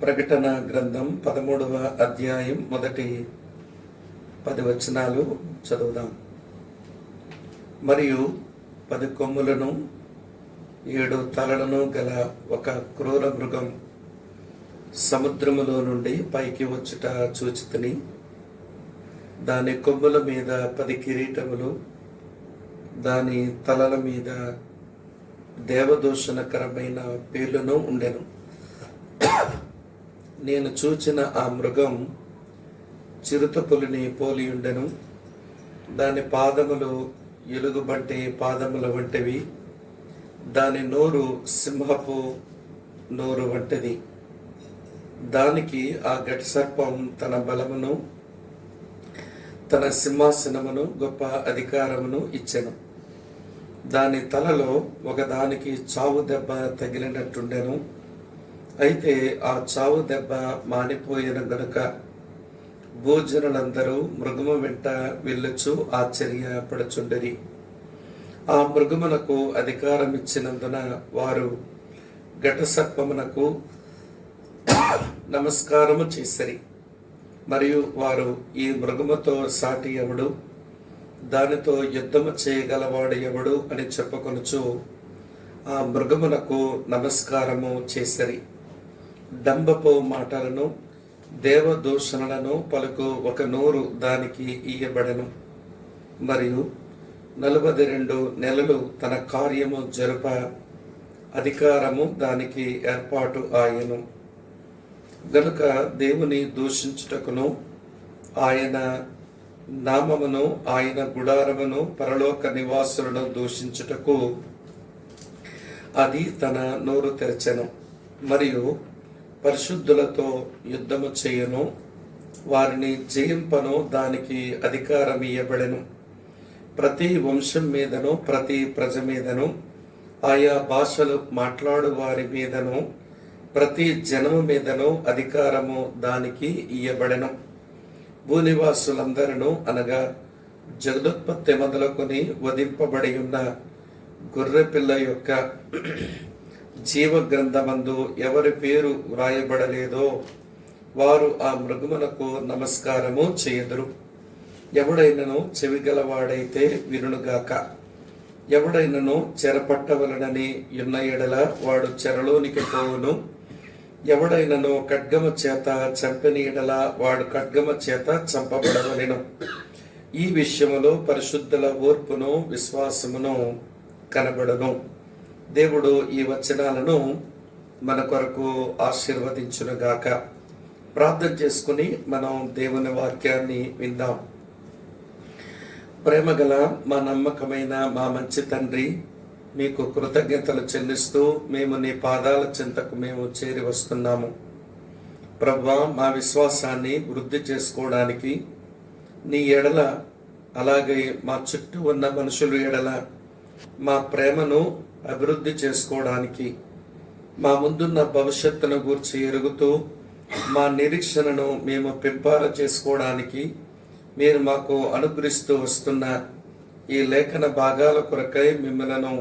ప్రకటన గ్రంథం 13వ అధ్యాయం మొదటి 10 వచనాలు చదువుదాం. మరియు 10 కొమ్ములను 7 తలలను గల ఒక క్రూర మృగం సముద్రములో నుండి పైకి వచ్చుట చూచితిని. దాని కొమ్ముల మీద 10 కిరీటములు, దాని తలల మీద దేవదూషణకరమైన పేర్లను ఉండెను. నేను చూచిన ఆ మృగం చిరుతపులిని పోలి ఉండెను. దాని పాదములు ఎలుగుబంటి పాదముల వంటివి, దాని నోరు సింహపు నోరు వంటిది. దానికి ఆ గటి సర్పం తన బలమును, తన సింహాసనమును, గొప్ప అధికారమును ఇచ్చెను. దాని తలలో ఒకదానికి చావు దెబ్బ తగిలినట్టుండెను. అయితే ఆ చావు దెబ్బ మానిపోయిన గనుక భూజనులందరూ మృగము వెంట వెళ్ళుచు ఆశ్చర్యపడుచుండిరి. ఆ మృగమునకు అధికారం ఇచ్చినందున వారు ఘటసర్పమునకు నమస్కారము చేసిరి. మరియు వారు ఈ మృగముతో సాటి ఎవడు, దానితో యుద్ధము చేయగలవాడు ఎవడు అని చెప్పుకొనుచు ఆ మృగమునకు నమస్కారము చేసిరి. డంబపు మాటలను, దేవదూషణలను పలుకు ఒక నోరు దానికి ఇయ్యబడెను. మరియు 42 నెలలు తన కార్యము జరుప అధికారము దానికి ఏర్పాటు ఆయను. గనుక దేవుని దూషించుటకును, ఆయన నామమును, ఆయన గుడారమును, పరలోక నివాసులను దూషించుటకు అది తన నోరు తెరచెను. మరియు పరిశుద్ధులతో యుద్ధము చేయను, వారిని జయింపను దానికి అధికారం ఇయ్యబడెను. ప్రతి వంశం మీదను, ప్రతి ప్రజ మీదను, ఆయా భాషలు మాట్లాడు వారి మీదను, ప్రతి జనము మీదను అధికారము దానికి ఇయ్యబడెను. భూనివాసులందరూ అనగా జగదుత్పత్తి మొదలుకొని వధింపబడి ఉన్న గొర్రెపిల్ల యొక్క జీవ గ్రంథమందు ఎవరి పేరు వ్రాయబడలేదో వారు ఆ మృగమునకు నమస్కారము చేయుదురు. ఎవడైనను చెవిగలవాడైతే వినుగాక. ఎవడైనను చెరపట్టవలనని ఉన్న ఎడల వాడు చెరలోనికి పోవును. ఎవడైనను ఖడ్గము చేత చంపిన ఎడల వాడు ఖడ్గము చేత చంపబడవలెను. ఈ విషయములో పరిశుద్ధుల ఓర్పును, విశ్వాసమును కనబడును. దేవుడు ఈ వచనాలను మన కొరకు ఆశీర్వదించునుగాక. ప్రార్థన చేసుకుని మనం దేవుని వాక్యాన్ని విందాం. ప్రేమగల మా నమ్మకమైన మా మంచి తండ్రి, మీకు కృతజ్ఞతలు చెల్లిస్తూ మేము నీ పాదాల చెంతకు మేము చేరి వస్తున్నాము. ప్రభువా, మా విశ్వాసాన్ని వృద్ధి చేసుకోవడానికి నీ ఎడల, అలాగే మా చుట్టూ ఉన్న మనుషుల ఎడల మా ప్రేమను అభివృద్ధి చేసుకోవడానికి, మా ముందున్న భవిష్యత్తును గూర్చి ఎరుగుతూ మా నిరీక్షణను మేము పెంపార చేసుకోవడానికి మీరు మాకు అనుగ్రహిస్తూ వస్తున్న ఈ లేఖన భాగాల కొరకై మిమ్మలను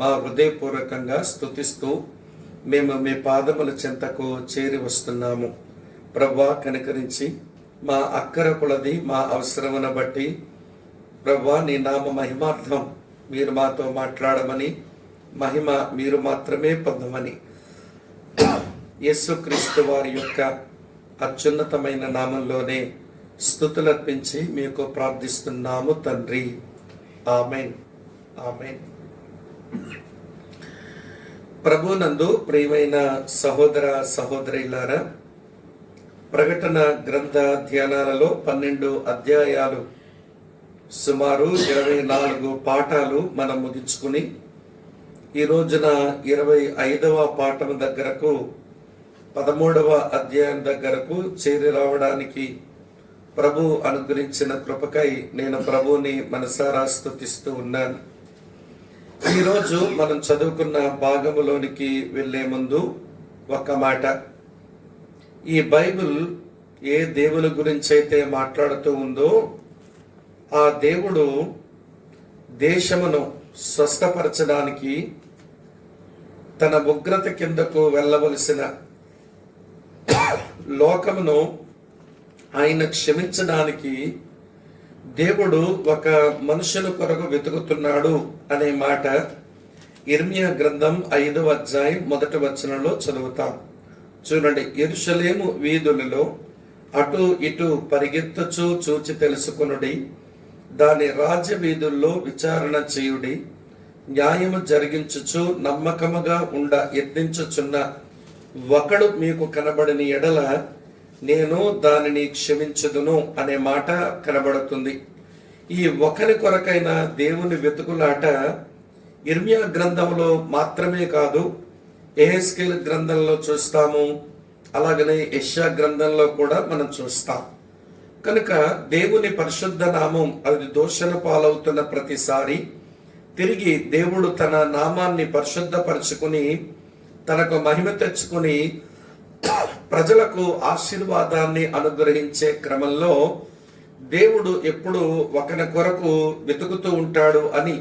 మా హృదయపూర్వకంగా స్తుతిస్తూ మేము మీ పాదముల చెంతకు చేరి వస్తున్నాము. ప్రభువా, కనికరించి మా అక్కర కొలది మా అవసరమును బట్టి ప్రభువా నీ నామ మహిమార్థం మీరు మాతో మాట్లాడమని, మహిమ మీరు మాత్రమే పొందమని యేసుక్రీస్తు వారి యొక్క అత్యున్నతమైన నామంలోనే స్తుతులర్పించి మీకు ప్రార్థిస్తున్నాము తండ్రి. ఆమేన్, ఆమేన్. ప్రభునందు ప్రియమైన సహోదర సహోదరులారా, ప్రకటన గ్రంథ ధ్యానాలలో 12 అధ్యాయాలు, సుమారు 24 పాఠాలు మనం ముగించుకుని ఈ రోజున 25వ పాఠం దగ్గరకు, 13వ అధ్యాయం దగ్గరకు చేరి రావడానికి ప్రభు అనుగ్రహించిన కృపకై నేను ప్రభువుని మనసారా స్తుతిస్తూ ఉన్నాను. ఈరోజు మనం చదువుకున్న భాగములోనికి వెళ్ళే ముందు ఒక మాట. ఈ బైబిల్ ఏ దేవుని గురించి అయితే మాట్లాడుతూ ఉందో ఆ దేవుడు దేశమును స్వస్థపరచడానికి తన ఉగ్రత కిందకు వెళ్ళవలసిన లోకమును ఆయన క్షమించడానికి దేవుడు ఒక మనుషుల కొరకు వెతుకుతున్నాడు అనే మాట ఇర్మియా గ్రంథం 5వ అధ్యాయం 1వ వచనంలో చదువుతాం. చూడండి, యెరూషలేము వీధులలో అటు ఇటు పరిగెత్తుచు చూచి తెలుసుకొనుడి, దాని రాజ్య వీధుల్లో విచారణ చేయుడి, న్యాయము జరిగించుచు నమ్మకముగా యత్నించుచున్న ఒకడు మీకు కనబడిన ఎడల నేను దానిని క్షమించుదును అనే మాట కనబడుతుంది. ఈ ఒకరి కొరకైన దేవుని వెతుకులాట ఇర్మియా గ్రంథంలో మాత్రమే కాదు, యెహెజ్కేలు గ్రంథంలో చూస్తాము, అలాగనే యెషయా గ్రంథంలో కూడా మనం చూస్తాం. కనుక దేవుని పరిశుద్ధ నామం అది దూషణ పాలవుతున్న ప్రతిసారి తిరిగి దేవుడు తన నామాన్ని పరిశుద్ధపరచుకుని తనకు మహిమ తెచ్చుకుని ప్రజలకు ఆశీర్వాదాన్ని అనుగ్రహించే క్రమంలో దేవుడు ఎప్పుడు ఒకరి కొరకు వెతుకుతూ ఉంటాడు అని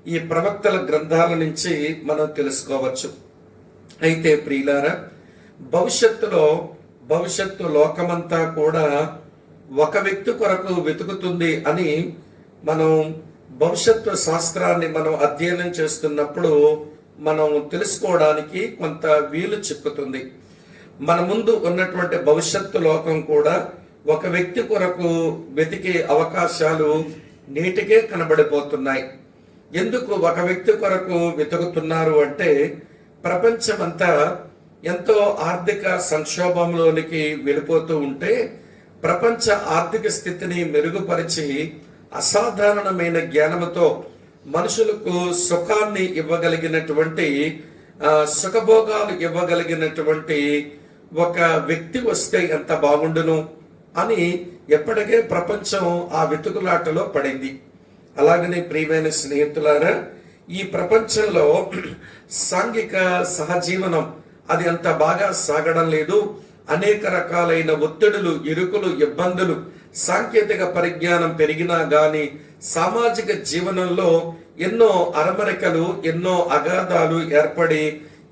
ఈ ప్రవక్తల గ్రంథాల నుంచి మనం తెలుసుకోవచ్చు. అయితే ప్రియులారా, భవిష్యత్తు లోకమంతా కూడా ఒక వ్యక్తి కొరకు వెతుకుతుంది అని మనం భవిష్యత్తు శాస్త్రాన్ని మనం అధ్యయనం చేస్తున్నప్పుడు మనం తెలుసుకోవడానికి కొంత వీలు చిక్కుతుంది. మన ముందు ఉన్నటువంటి భవిష్యత్తు లోకం కూడా ఒక వ్యక్తి కొరకు వెతికే అవకాశాలు నేటికే కనబడిపోతున్నాయి. ఎందుకు ఒక వ్యక్తి కొరకు వెతుకుతున్నారు అంటే, ప్రపంచమంతా ఎంతో ఆర్థిక సంక్షోభంలోనికి వెళ్ళిపోతూ ఉంటే ప్రపంచ ఆర్థిక స్థితిని మెరుగుపరిచి అసాధారణమైన జ్ఞానంతో మనుషులకు సుఖాన్ని ఇవ్వగలిగినటువంటి సుఖభోగాలు ఇవ్వగలిగినటువంటి ఒక వ్యక్తి వస్తే ఎంత బాగుండును అని ఎప్పటికే ప్రపంచం ఆ వెతుకులాటలో పడింది. అలాగనే ప్రియమైన స్నేహితులారా, ఈ ప్రపంచంలో సాంఘిక సహజీవనం అది అంత బాగా సాగడం లేదు. అనేక రకాలైన ఒత్తిడులు, ఇరుకులు, ఇబ్బందులు, సాంకేతిక పరిజ్ఞానం పెరిగినా గాని సామాజిక జీవనంలో ఎన్నో అరమరికలు, ఎన్నో అగాధాలు ఏర్పడి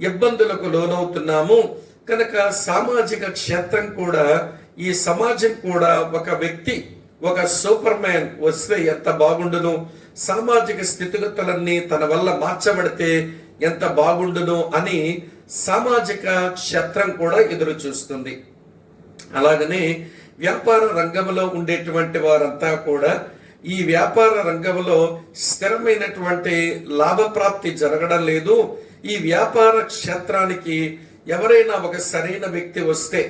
ఇబ్బందులకు లోనవుతున్నాము. కనుక సామాజిక క్షేత్రం కూడా, ఈ సమాజం కూడా ఒక వ్యక్తి, ఒక సూపర్ మ్యాన్ వస్తే ఎంత బాగుండును, సామాజిక స్థితిగతులన్నీ తన వల్ల మార్చబడితే ఎంత బాగుండును అని సామాజిక క్షేత్రం కూడా ఎదురు చూస్తుంది. అలాగనే వ్యాపార రంగంలో ఉండేటువంటి వారంతా కూడా ఈ వ్యాపార రంగంలో స్థిరమైనటువంటి లాభప్రాప్తి జరగడం లేదు. ఈ వ్యాపార క్షేత్రానికి ఎవరైనా ఒక సరైన వ్యక్తి వస్తే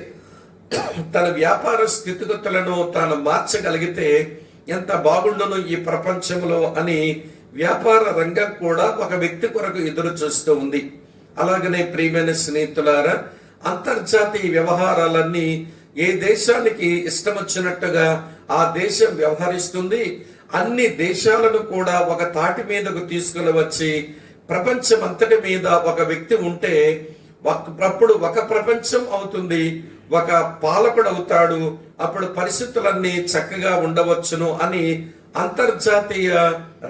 తన వ్యాపార స్థితిగతులను తాను మార్చగలిగితే ఎంత బాగుండును ఈ ప్రపంచంలో అని వ్యాపార రంగం కూడా ఒక వ్యక్తి కొరకు ఎదురు చూస్తూ ఉంది. అలాగనే ప్రియమైన స్నేహితులారా, అంతర్జాతీయ వ్యవహారాలన్నీ ఏ దేశానికి ఇష్టం వచ్చినట్టుగా ఆ దేశం వ్యవహరిస్తుంది. అన్ని దేశాలను కూడా ఒక తాటి మీదకు తీసుకుని వచ్చి ప్రపంచం అంతటి మీద ఒక వ్యక్తి ఉంటే అప్పుడు ఒక ప్రపంచం అవుతుంది, ఒక పాలకుడు అవుతాడు, అప్పుడు పరిస్థితులన్నీ చక్కగా ఉండవచ్చును అని అంతర్జాతీయ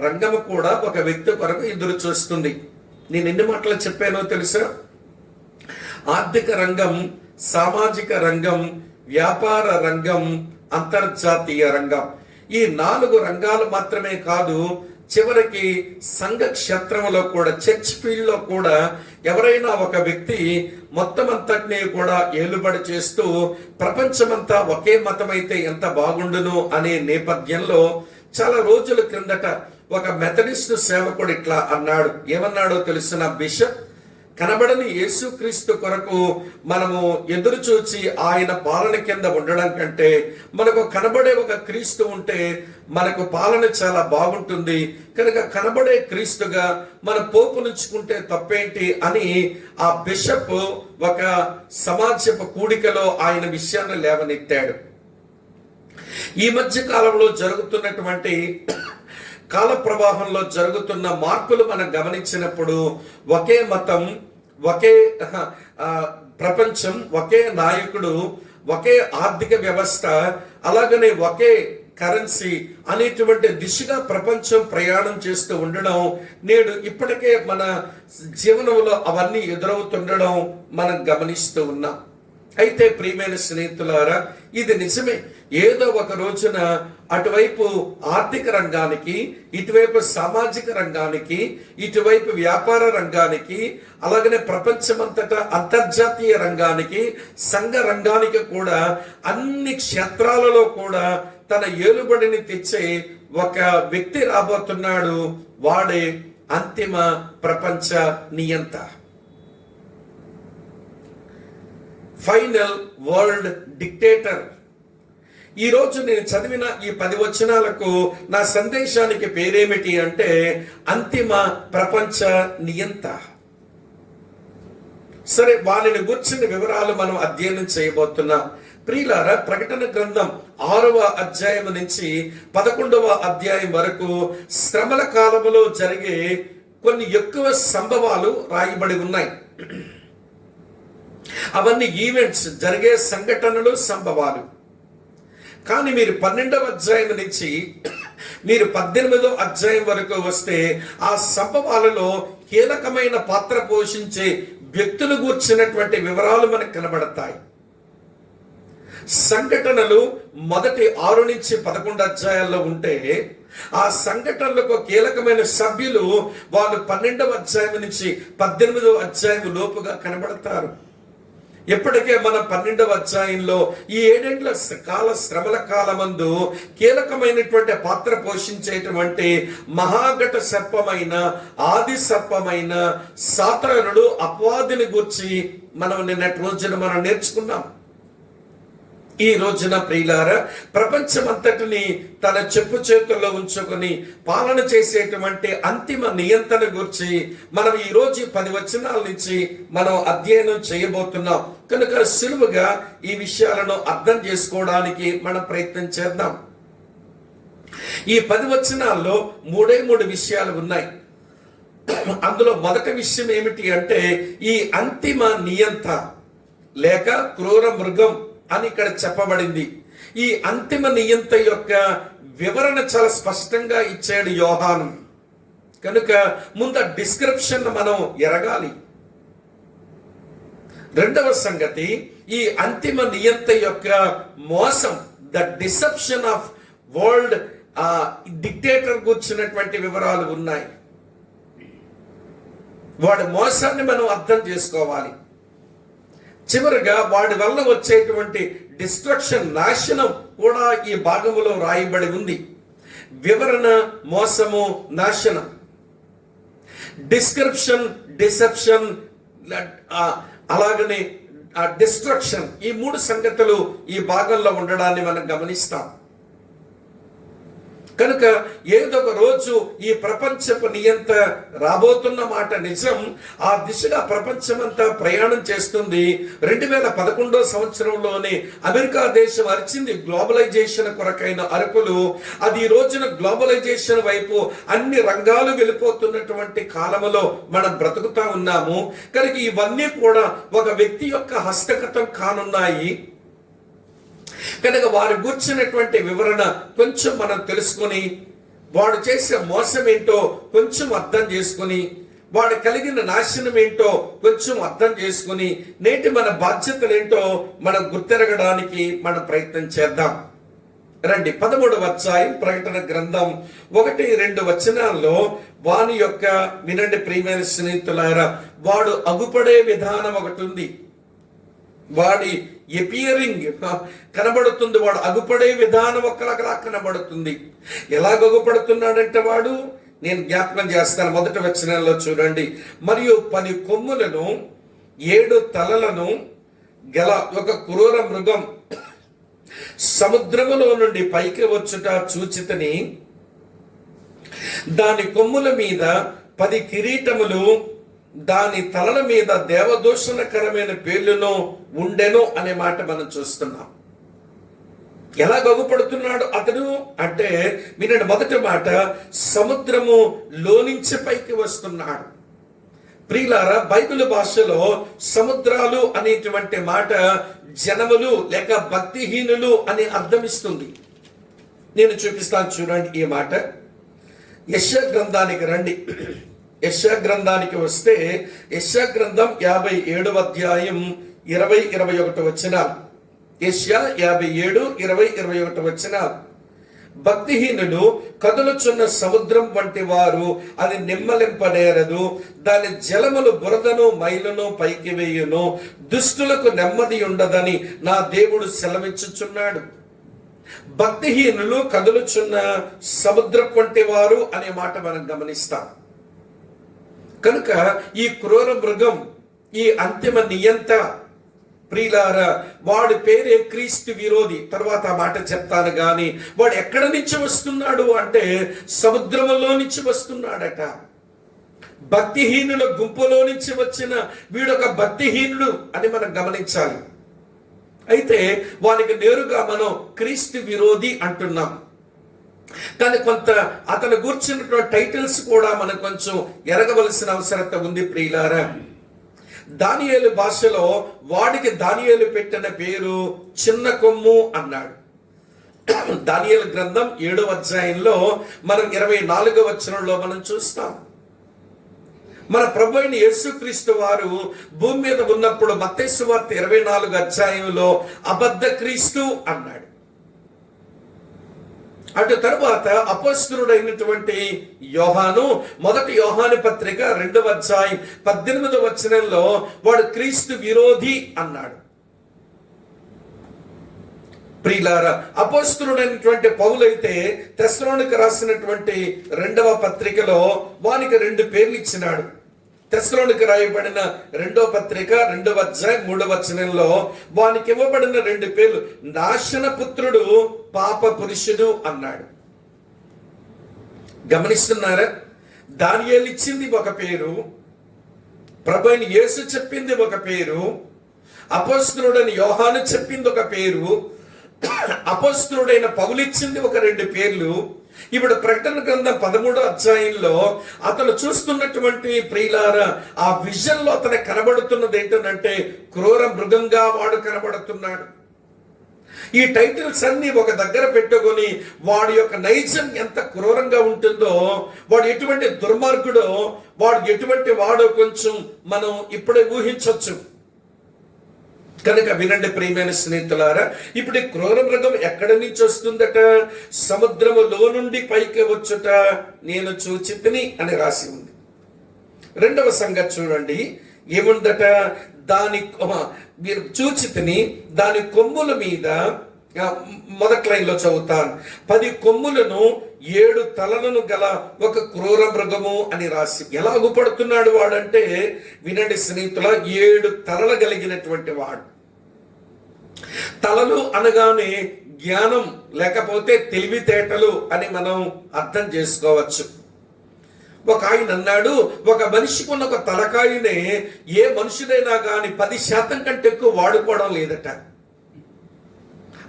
రంగము కూడా ఒక వ్యక్తి కొరకు ఎదురు చూస్తుంది. నేను ఎన్ని మాటలు చెప్పానో తెలుసా? ఆర్థిక రంగం, సామాజిక రంగం, వ్యాపార రంగం, అంతర్జాతీయ రంగం, ఈ 4 రంగాలు మాత్రమే కాదు, చివరికి సంఘ క్షేత్రంలో కూడా, చర్చ్ ఫీల్డ్ లో కూడా ఎవరైనా ఒక వ్యక్తి మొత్తం అంతటినీ కూడా ఏలుబడి చేస్తూ ప్రపంచమంతా ఒకే మతమైతే ఎంత బాగుండును అనే నేపథ్యంలో చాలా రోజుల క్రిందట ఒక మెథడిస్ట్ సేవకుడు ఇట్లా అన్నాడు. ఏమన్నాడో తెలుసిన? బిషప్, కనబడని యేసుక్రీస్తు కొరకు మనము ఎదురు చూచి ఆయన పాలన కింద ఉండడం కంటే మనకు కనబడే ఒక క్రీస్తు ఉంటే మనకు పాలన చాలా బాగుంటుంది. కనుక కనబడే క్రీస్తుగా మన పోపునుంచుకుంటే తప్పేంటి అని ఆ బిషప్ ఒక సమాజపు కూడికలో ఆయన విషయాన్ని లేవనెత్తాడు. ఈ మధ్య కాలంలో జరుగుతున్నటువంటి కాల ప్రవాహంలో జరుగుతున్న మార్పులు మనం గమనించినప్పుడు ఒకే మతం, ఒకే ప్రపంచం, ఒకే నాయకుడు, ఒకే ఆర్థిక వ్యవస్థ, అలాగనే ఒకే కరెన్సీ అనేటువంటి దిశగా ప్రపంచం ప్రయాణం చేస్తూ ఉండడం నేడు ఇప్పటికే మన జీవనంలో అవన్నీ ఎదురవుతుండడం మనం గమనిస్తూ ఉన్నాం. అయితే ప్రియమైన స్నేహితులారా, ఇది నిజమే. ఏదో ఒక రోజున అటువైపు ఆర్థిక రంగానికి, ఇటువైపు సామాజిక రంగానికి, ఇటువైపు వ్యాపార రంగానికి, అలాగనే ప్రపంచమంతటా అంతర్జాతీయ రంగానికి, సంఘ రంగానికి కూడా అన్ని క్షేత్రాలలో కూడా తన ఏలుబడిని తెచ్చే ఒక వ్యక్తి రాబోతున్నాడు. వాడే అంతిమ ప్రపంచ నియంత, ఫైనల్ వరల్డ్ డిక్టేటర్. ఈరోజు నేను చదివిన ఈ 10 వచనాలకు నా సందేశానికి పేరేమిటి అంటే అంతిమ ప్రపంచ నియంత. సరే, వారిని గుర్చిన వివరాలు మనం అధ్యయనం చేయబోతున్నాం. ప్రియులారా, ప్రకటన గ్రంథం 6వ అధ్యాయం నుంచి 11వ అధ్యాయం వరకు శ్రమల కాలములో జరిగే కొన్ని ఎక్కువ సంభవాలు రాయబడి ఉన్నాయి. అవన్నీ ఈవెంట్స్, జరిగే సంఘటనలు, సంభవాలు. కానీ మీరు 12వ అధ్యాయం నుంచి మీరు 18వ అధ్యాయం వరకు వస్తే ఆ సంభవాలలో కీలకమైన పాత్ర పోషించే వ్యక్తులు గూర్చినటువంటి వివరాలు మనకు కనబడతాయి. సంఘటనలు మొదటి 6 నుంచి 11 అధ్యాయాల్లో ఉంటే ఆ సంఘటనలకు కీలకమైన సభ్యులు వాళ్ళు 12వ అధ్యాయం నుంచి 18వ అధ్యాయం లోపుగా కనబడతారు. ఇప్పటికే మనం 12వ అధ్యాయంలో ఈ 7 ఏండ్ల కాల శ్రమల కాలమందు కీలకమైనటువంటి పాత్ర పోషించేటువంటి మహాఘట సర్పమైన, ఆది సర్పమైన సాతానుడు, అపవాదిని గూర్చి మనం నిన్నటి రోజున మనం నేర్చుకున్నాం. ఈ రోజున ప్రియులారా, ప్రపంచమంతటిని తన చెప్పు చేతుల్లో ఉంచుకొని పాలన చేసేటువంటి అంతిమ నియంత్రణ గురించి మనం ఈ రోజు 10 వచనాల నుంచి మనం అధ్యయనం చేయబోతున్నాం. కనుక సులువుగా ఈ విషయాలను అర్థం చేసుకోవడానికి మనం ప్రయత్నం చేద్దాం. ఈ 10 వచనాల్లో 3 విషయాలు ఉన్నాయి. అందులో మొదటి విషయం ఏమిటి అంటే ఈ అంతిమ నియంత లేక క్రూర మృగం అని ఇక్కడ చెప్పబడింది. ఈ అంతిమ నియంత యొక్క వివరణ చాలా స్పష్టంగా ఇచ్చాడు యోహాను. కనుక ముందు డిస్క్రిప్షన్ మనం ఎరగాలి. రెండవ సంగతి, ఈ అంతిమ నియంత యొక్క మోసం, the deception of world dictator గురించినటువంటి వివరాలు ఉన్నాయి. వాడి మోసాన్ని మనం అర్థం చేసుకోవాలి. చివరిగా వాడి వల్ల వచ్చేటువంటి డిస్ట్రక్షన్, నాశనం కూడా ఈ భాగంలో రాయబడి ఉంది. వివరణ, మోసము, నాశనం, డిస్క్రిప్షన్, డిసెప్షన్, అలాగనే డిస్ట్రక్షన్, ఈ 3 సంగతులు ఈ భాగంలో ఉండడాన్ని మనం గమనిస్తాం. కనుక ఏదో ఒక రోజు ఈ ప్రపంచపు నియంత రాబోతున్న మాట నిజం. ఆ దిశగా ప్రపంచమంతా ప్రయాణం చేస్తుంది. 2011 సంవత్సరంలోనే అమెరికా దేశం అరిచింది గ్లోబలైజేషన్ కొరకైన అరుపులు. అది ఈ రోజున గ్లోబలైజేషన్ వైపు అన్ని రంగాలు వెళ్ళిపోతున్నటువంటి కాలంలో మనం బ్రతుకుతా ఉన్నాము. కనుక ఇవన్నీ కూడా ఒక వ్యక్తి యొక్క హస్తగతం కానున్నాయి. కనుక వారు కూర్చున్నటువంటి వివరణ కొంచెం మనం తెలుసుకొని, వాడు చేసే మోసం ఏంటో కొంచెం అర్థం చేసుకుని, వాడు కలిగిన నాశనం ఏంటో కొంచెం అర్థం చేసుకుని, నేటి మన బాధ్యతలు ఏంటో మనం గుర్తెరగడానికి మనం ప్రయత్నం చేద్దాం. రండి, 13వ అధ్యాయం ప్రకటన గ్రంథం 1-2 వచనాల్లో వాని యొక్క వినండి ప్రియమైన స్నేహితులారా, వాడు అగుపడే విధానం ఒకటి ఉంది. వాడి ఎపియరింగ్ కనబడుతుంది. వాడు అగుపడే విధానం ఒకలాగా కనబడుతుంది. ఎలా అగుపడుతున్నాడంటే వాడు, నేను జ్ఞాపకం చేస్తాను. మొదటి వచనంలో చూడండి, మరియు 10 కొమ్ములను 7 తలలను గల ఒక క్రూర మృగం సముద్రములో నుండి పైకి వచ్చుట చూచితిని. దాని కొమ్ముల మీద 10 కిరీటములు, దాని తలల మీద దేవదూషణకరమైన పేర్లను ఉండెను అనే మాట మనం చూస్తున్నాం. ఎలా గొప్పపడుతున్నాడు అతడు అంటే వినండి. మొదటి మాట, సముద్రము లోనించి పైకి వస్తున్నాడు. ప్రియులారా, బైబిల్ భాషలో సముద్రాలు అనేటువంటి మాట జనములు లేక భక్తిహీనులు అని అర్థమిస్తుంది. నేను చూపిస్తాను చూడండి ఈ మాట. యెషయా గ్రంథానికి రండి. యెషయా గ్రంథానికి వస్తే యెషయా గ్రంథం 57వ అధ్యాయం 20-21 వచనాలు. యెషయా 57, 20-21 వచనాలు. భక్తిహీనులు కదులుచున్న సముద్రం వంటి వారు, అది నిమ్మలింపనేరదు. దాని జలములు బురదను మైలును పైకి వేయును. దుష్టులకు నెమ్మది ఉండదని నా దేవుడు సెలవిచ్చుచున్నాడు. భక్తిహీనులు కదులుచున్న సముద్రం వంటి వారు అనే మాట మనం గమనిస్తాం. కనుక ఈ క్రూర మృగం, ఈ అంతిమ నియంత ప్రియులారా, వాడి పేరే క్రీస్తు విరోధి. తర్వాత ఆ మాట చెప్తాను గాని, వాడు ఎక్కడి నుంచి వస్తున్నాడు అంటే సముద్రంలో నుంచి వస్తున్నాడట. భక్తిహీనుల గుంపులో నుంచి వచ్చిన వీడొక భక్తిహీనుడు అని మనం గమనించాలి. అయితే వానికి నేరుగా మనం క్రీస్తు విరోధి అంటున్నాం. కానీ కొంత అతను కూర్చున్నటువంటి టైటిల్స్ కూడా మనం కొంచెం ఎరగవలసిన అవసరత ఉంది ప్రియులారా. దానియేలు భాషలో వాడికి దానియేలు పెట్టిన పేరు చిన్న కొమ్ము అన్నాడు. దానియేలు గ్రంథం 7వ అధ్యాయంలో మనం 24వ వచనంలో మనం చూస్తాం. మన ప్రభు అయిన యేసుక్రీస్తు వారు భూమి మీద ఉన్నప్పుడు మత్తయి సువార్త 24వ అధ్యాయంలో అబద్ధ క్రీస్తు అన్నాడు. అటు తరువాత అపోస్తలుడైనటువంటి యోహాను మొదటి యోహాను పత్రిక 2వ అధ్యాయం 18వ వచనంలో వాడు క్రీస్తు విరోధి అన్నాడు. ప్రియులారా, అపోస్తలుడైనటువంటి పౌలైతే తెస్సలోనిక రాసినటువంటి 2వ పత్రికలో వానికి 2 పేర్లు ఇచ్చినాడు. తెస్సలోనిక రాయబడిన 2వ పత్రిక 2వ అధ్యాయం 3వ వచనంలో వానికి ఇవ్వబడిన 2 పేర్లు నాశన పుత్రుడు, పాప పురుషుడు అన్నాడు. గమనిస్తున్నారా? దానియేలు ఇచ్చింది ఒక పేరు, ప్రభువైన యేసు చెప్పింది ఒక పేరు, అపోస్తలుడైన యోహాను చెప్పింది ఒక పేరు, అపోస్తలుడైన పౌలు ఇచ్చింది ఒక 2 పేర్లు. ఇప్పుడు ప్రకటన గ్రంథం 13వ అధ్యాయంలో అతను చూస్తున్నటువంటి ప్రియులారా, ఆ విజన్ లో అతను కనబడుతున్నది ఏంటంటే క్రూర మృగంగా వాడు కనబడుతున్నాడు. ఈ టైటిల్స్ అన్ని ఒక దగ్గర పెట్టుకొని వాడి యొక్క నైజం ఎంత క్రూరంగా ఉంటుందో, వాడు ఎటువంటి దుర్మార్గుడో, వాడు ఎటువంటి వాడో కొంచెం మనం ఇప్పుడే ఊహించవచ్చు. కనుక వినండి ప్రియమైన స్నేహితులారా, ఇప్పుడు ఈ క్రూర మృగం ఎక్కడి నుంచి వస్తుందట? సముద్రములో నుండి పైకి వచ్చుట నేను చూచితిని అని రాసి ఉంది. 2వ సంగతి చూడండి, ఏముందట? మీరు చూచితిని, దాని కొమ్ముల మీద, మొదటి లైన్లో చదువుతాను, 10 కొమ్ములను 7 తలలను గల ఒక క్రూర మృగము అని రాసి. ఎలా అగుపడుతున్నాడు వాడంటే వినండి స్నేహితుల, 7 తలలు కలిగినటువంటి వాడు. తలలు అనగానే జ్ఞానం లేకపోతే తెలివితేటలు అని మనం అర్థం చేసుకోవచ్చు. ఒక ఆయన అన్నాడు, ఒక మనిషికి ఉన్న ఒక తలకాయనే ఏ మనుషుడైనా కానీ 10% కంటే ఎక్కువ వాడుకోవడం లేదట.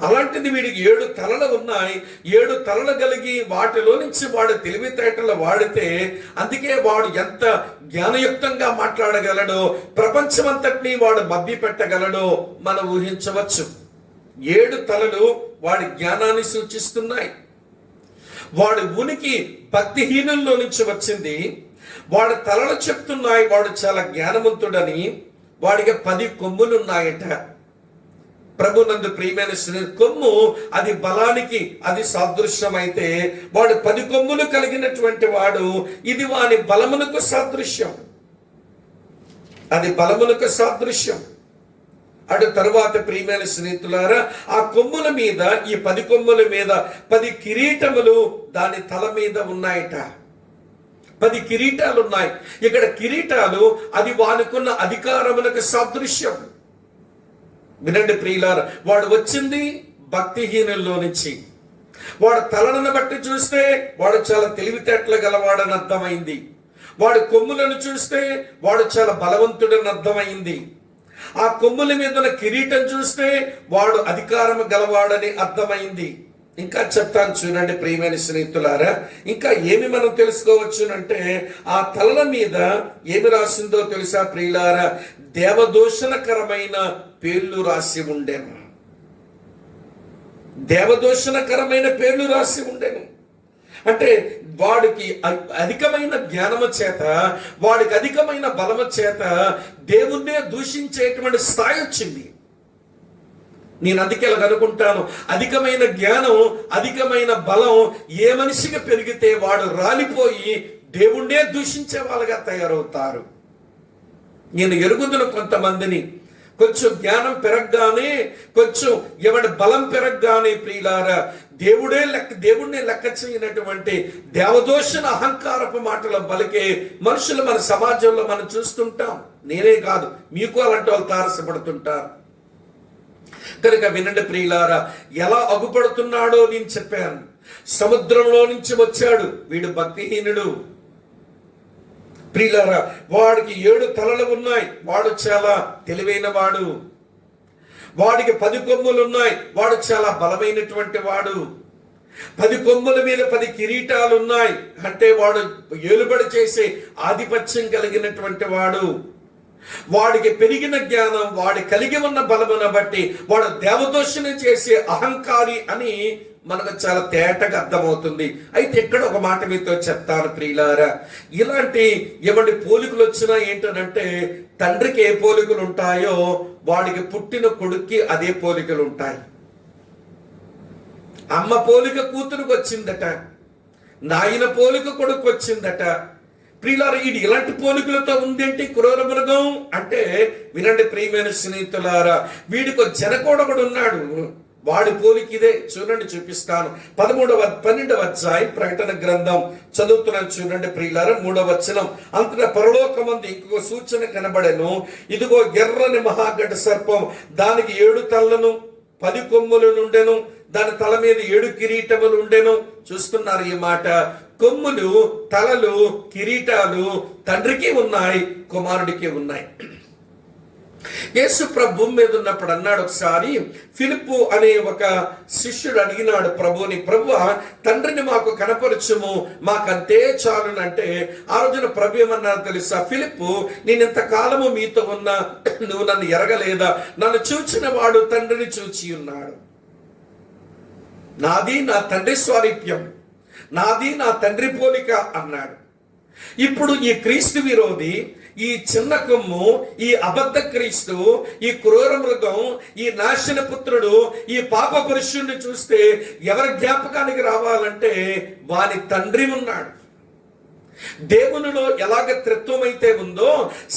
అలాంటిది వీడికి 7 తలలు ఉన్నాయి. 7 తలలు కలిగి వాటిలో నుంచి వాడు తెలివితేటలు వాడితే, అందుకే వాడు ఎంత జ్ఞానయుక్తంగా మాట్లాడగలడో, ప్రపంచమంతటినీ వాడు మభ్య పెట్టగలడో మనం ఊహించవచ్చు. 7 తలలు వాడి జ్ఞానాన్ని సూచిస్తున్నాయి. వాడి ఉనికి భక్తిహీనుల్లో నుంచి వచ్చింది. వాడి తలలు చెప్తున్నాయి వాడు చాలా జ్ఞానవంతుడని. వాడికి 10 కొమ్ములు ఉన్నాయట. ప్రభునందు ప్రియమైన కొమ్ము అది బలానికి అది సాదృశ్యం అయితే, వాడు 10 కొమ్ములు కలిగినటువంటి వాడు, ఇది వాని బలమునకు సాదృశ్యం. అది బలమునకు సాదృశ్యం. అటు తరువాత ప్రియమైన స్నేహితులారా, ఆ కొమ్ముల మీద, ఈ 10 కొమ్ముల మీద 10 కిరీటములు దాని తల మీద ఉన్నాయట. 10 కిరీటాలు ఉన్నాయి. ఇక్కడ కిరీటాలు అది వానుకున్న అధికారములకు సాదృశ్యం. వినండి ప్రియులారా, వాడు వచ్చింది భక్తిహీనుల్లో నుంచి. వాడు తలను బట్టి చూస్తే వాడు చాలా తెలివితేటలు గలవాడని అర్థమైంది. వాడు కొమ్ములను చూస్తే వాడు చాలా బలవంతుడని అర్థమైంది. ఆ కొమ్ముల మీద ఉన్న కిరీటం చూస్తే వాడు అధికారం గలవాడని అర్థమైంది. ఇంకా చెప్తాను చూడండి ప్రియమైన స్నేహితులారా, ఇంకా ఏమి మనం తెలుసుకోవచ్చునంటే, ఆ తలల మీద ఏమి రాసిందో తెలుసా ప్రియులారా? దేవదూషణకరమైన పేర్లు రాసి ఉండెను. దేవదూషణకరమైన పేర్లు రాసి ఉండెను. అంటే వాడికి అధికమైన జ్ఞానము చేత, వాడికి అధికమైన బలము చేత దేవుణ్ణే దూషించేటువంటి స్థాయి వచ్చింది. నేను అందుకే అనుకుంటాను, అధికమైన జ్ఞానం, అధికమైన బలం ఏ మనిషికి పెరిగితే వాడు రాలిపోయి దేవుణ్ణే దూషించే వాళ్ళగా తయారవుతారు. నేను ఎరుగుదును కొంతమందిని, కొంచెం జ్ఞానం పెరగగానే, కొంచెం ఎవడి బలం పెరగగానే ప్రియులారా, దేవుణ్ణే లెక్క చేయనటువంటి దేవదోషణ అహంకారపు మాటలు పలికే మనుషులు మన సమాజంలో మనం చూస్తుంటాం. నేనే కాదు, మీకు అలాంటి వాళ్ళు తారసపడుతుంటారు. కనుక వినండి ప్రియులారా, ఎలా అగుపడుతున్నాడో నేను చెప్పాను. సముద్రంలో నుంచి వచ్చాడు వీడు, భక్తిహీనుడు. ప్రియులారా, వాడికి 7 తలలు ఉన్నాయి, వాడు చాలా తెలివైన వాడు. వాడికి 10 కొమ్ములు ఉన్నాయి, వాడు చాలా బలమైనటువంటి వాడు. 10 కొమ్ముల మీద 10 కిరీటాలు ఉన్నాయి అంటే వాడు ఏలుబడి చేసే ఆధిపత్యం కలిగినటువంటి వాడు. వాడికి పెరిగిన జ్ఞానం, వాడి కలిగి ఉన్న బలమును బట్టి వాడు దేవదోషణ చేసే అహంకారి అని మనకు చాలా తేటగా అర్థమవుతుంది. అయితే ఇక్కడ ఒక మాట మీతో చెప్తాను ప్రియులారా, ఇలాంటి ఎవరి పోలికలు వచ్చినా ఏంటనంటే, తండ్రికి ఏ పోలికలు ఉంటాయో వాడికి పుట్టిన కొడుక్కి అదే పోలికలు ఉంటాయి. అమ్మ పోలిక కూతురుకు వచ్చిందట, నాయన పోలిక కొడుకు వచ్చిందట. ప్రియులారా, ఇది ఇలాంటి పోలికలతో ఉందేంటి క్రూర మృగం అంటే, వినండి ప్రియమైన స్నేహితులారా, వీడికి జనకోడకుడు ఉన్నాడు, వాడి పోలిక ఇదే. చూడండి, చూపిస్తాను. 12వ అధ్యాయం ప్రకటన గ్రంథం చదువుతున్నాను, చూడండి ప్రియులారా, 3వ వచనం. అంతటా పరలోకమందు ఇంకొక సూచన కనబడెను. ఇదిగో ఎర్రని మహాగడ్డ సర్పం, దానికి 7 తలలను 10 కొమ్ములు నుండెను, దాని తల మీద 7 కిరీటములు ఉండెను. చూస్తున్నారు ఈ మాట. కొమ్ములు, తలలు, కిరీటాలు తండ్రికి ఉన్నాయి, కుమారుడికి ఉన్నాయి. యేసు ప్రభు భూమి మీద ఉన్నప్పుడు అన్నాడు ఒకసారి, ఫిలిప్పు అనే ఒక శిష్యుడు అడిగినాడు ప్రభుని, ప్రభువా తండ్రిని మాకు కనపరచుము, మాకంతే చాలునంటే ఆ రోజున ప్రభు ఏమన్నారు తెలుసా? ఫిలిప్పు, నేను ఇంతకాలము మీతో ఉన్నా నువ్వు నన్ను ఎరగలేదా? నన్ను చూచిన వాడు తండ్రిని చూచి ఉన్నాడు. నాది నా తండ్రి స్వారూప్యం, నాది నా తండ్రి పోలిక అన్నాడు. ఇప్పుడు ఈ క్రీస్తు విరోధి, ఈ చిన్న కొమ్ము, ఈ అబద్ధ క్రీస్తు, ఈ క్రూర మృగం, ఈ నాశన పుత్రుడు, ఈ పాప పురుషుణ్ణి చూస్తే ఎవరి జ్ఞాపకానికి రావాలంటే వాని తండ్రి ఉన్నాడు. దేవునిలో ఎలాగ త్రిత్వం అయితే ఉందో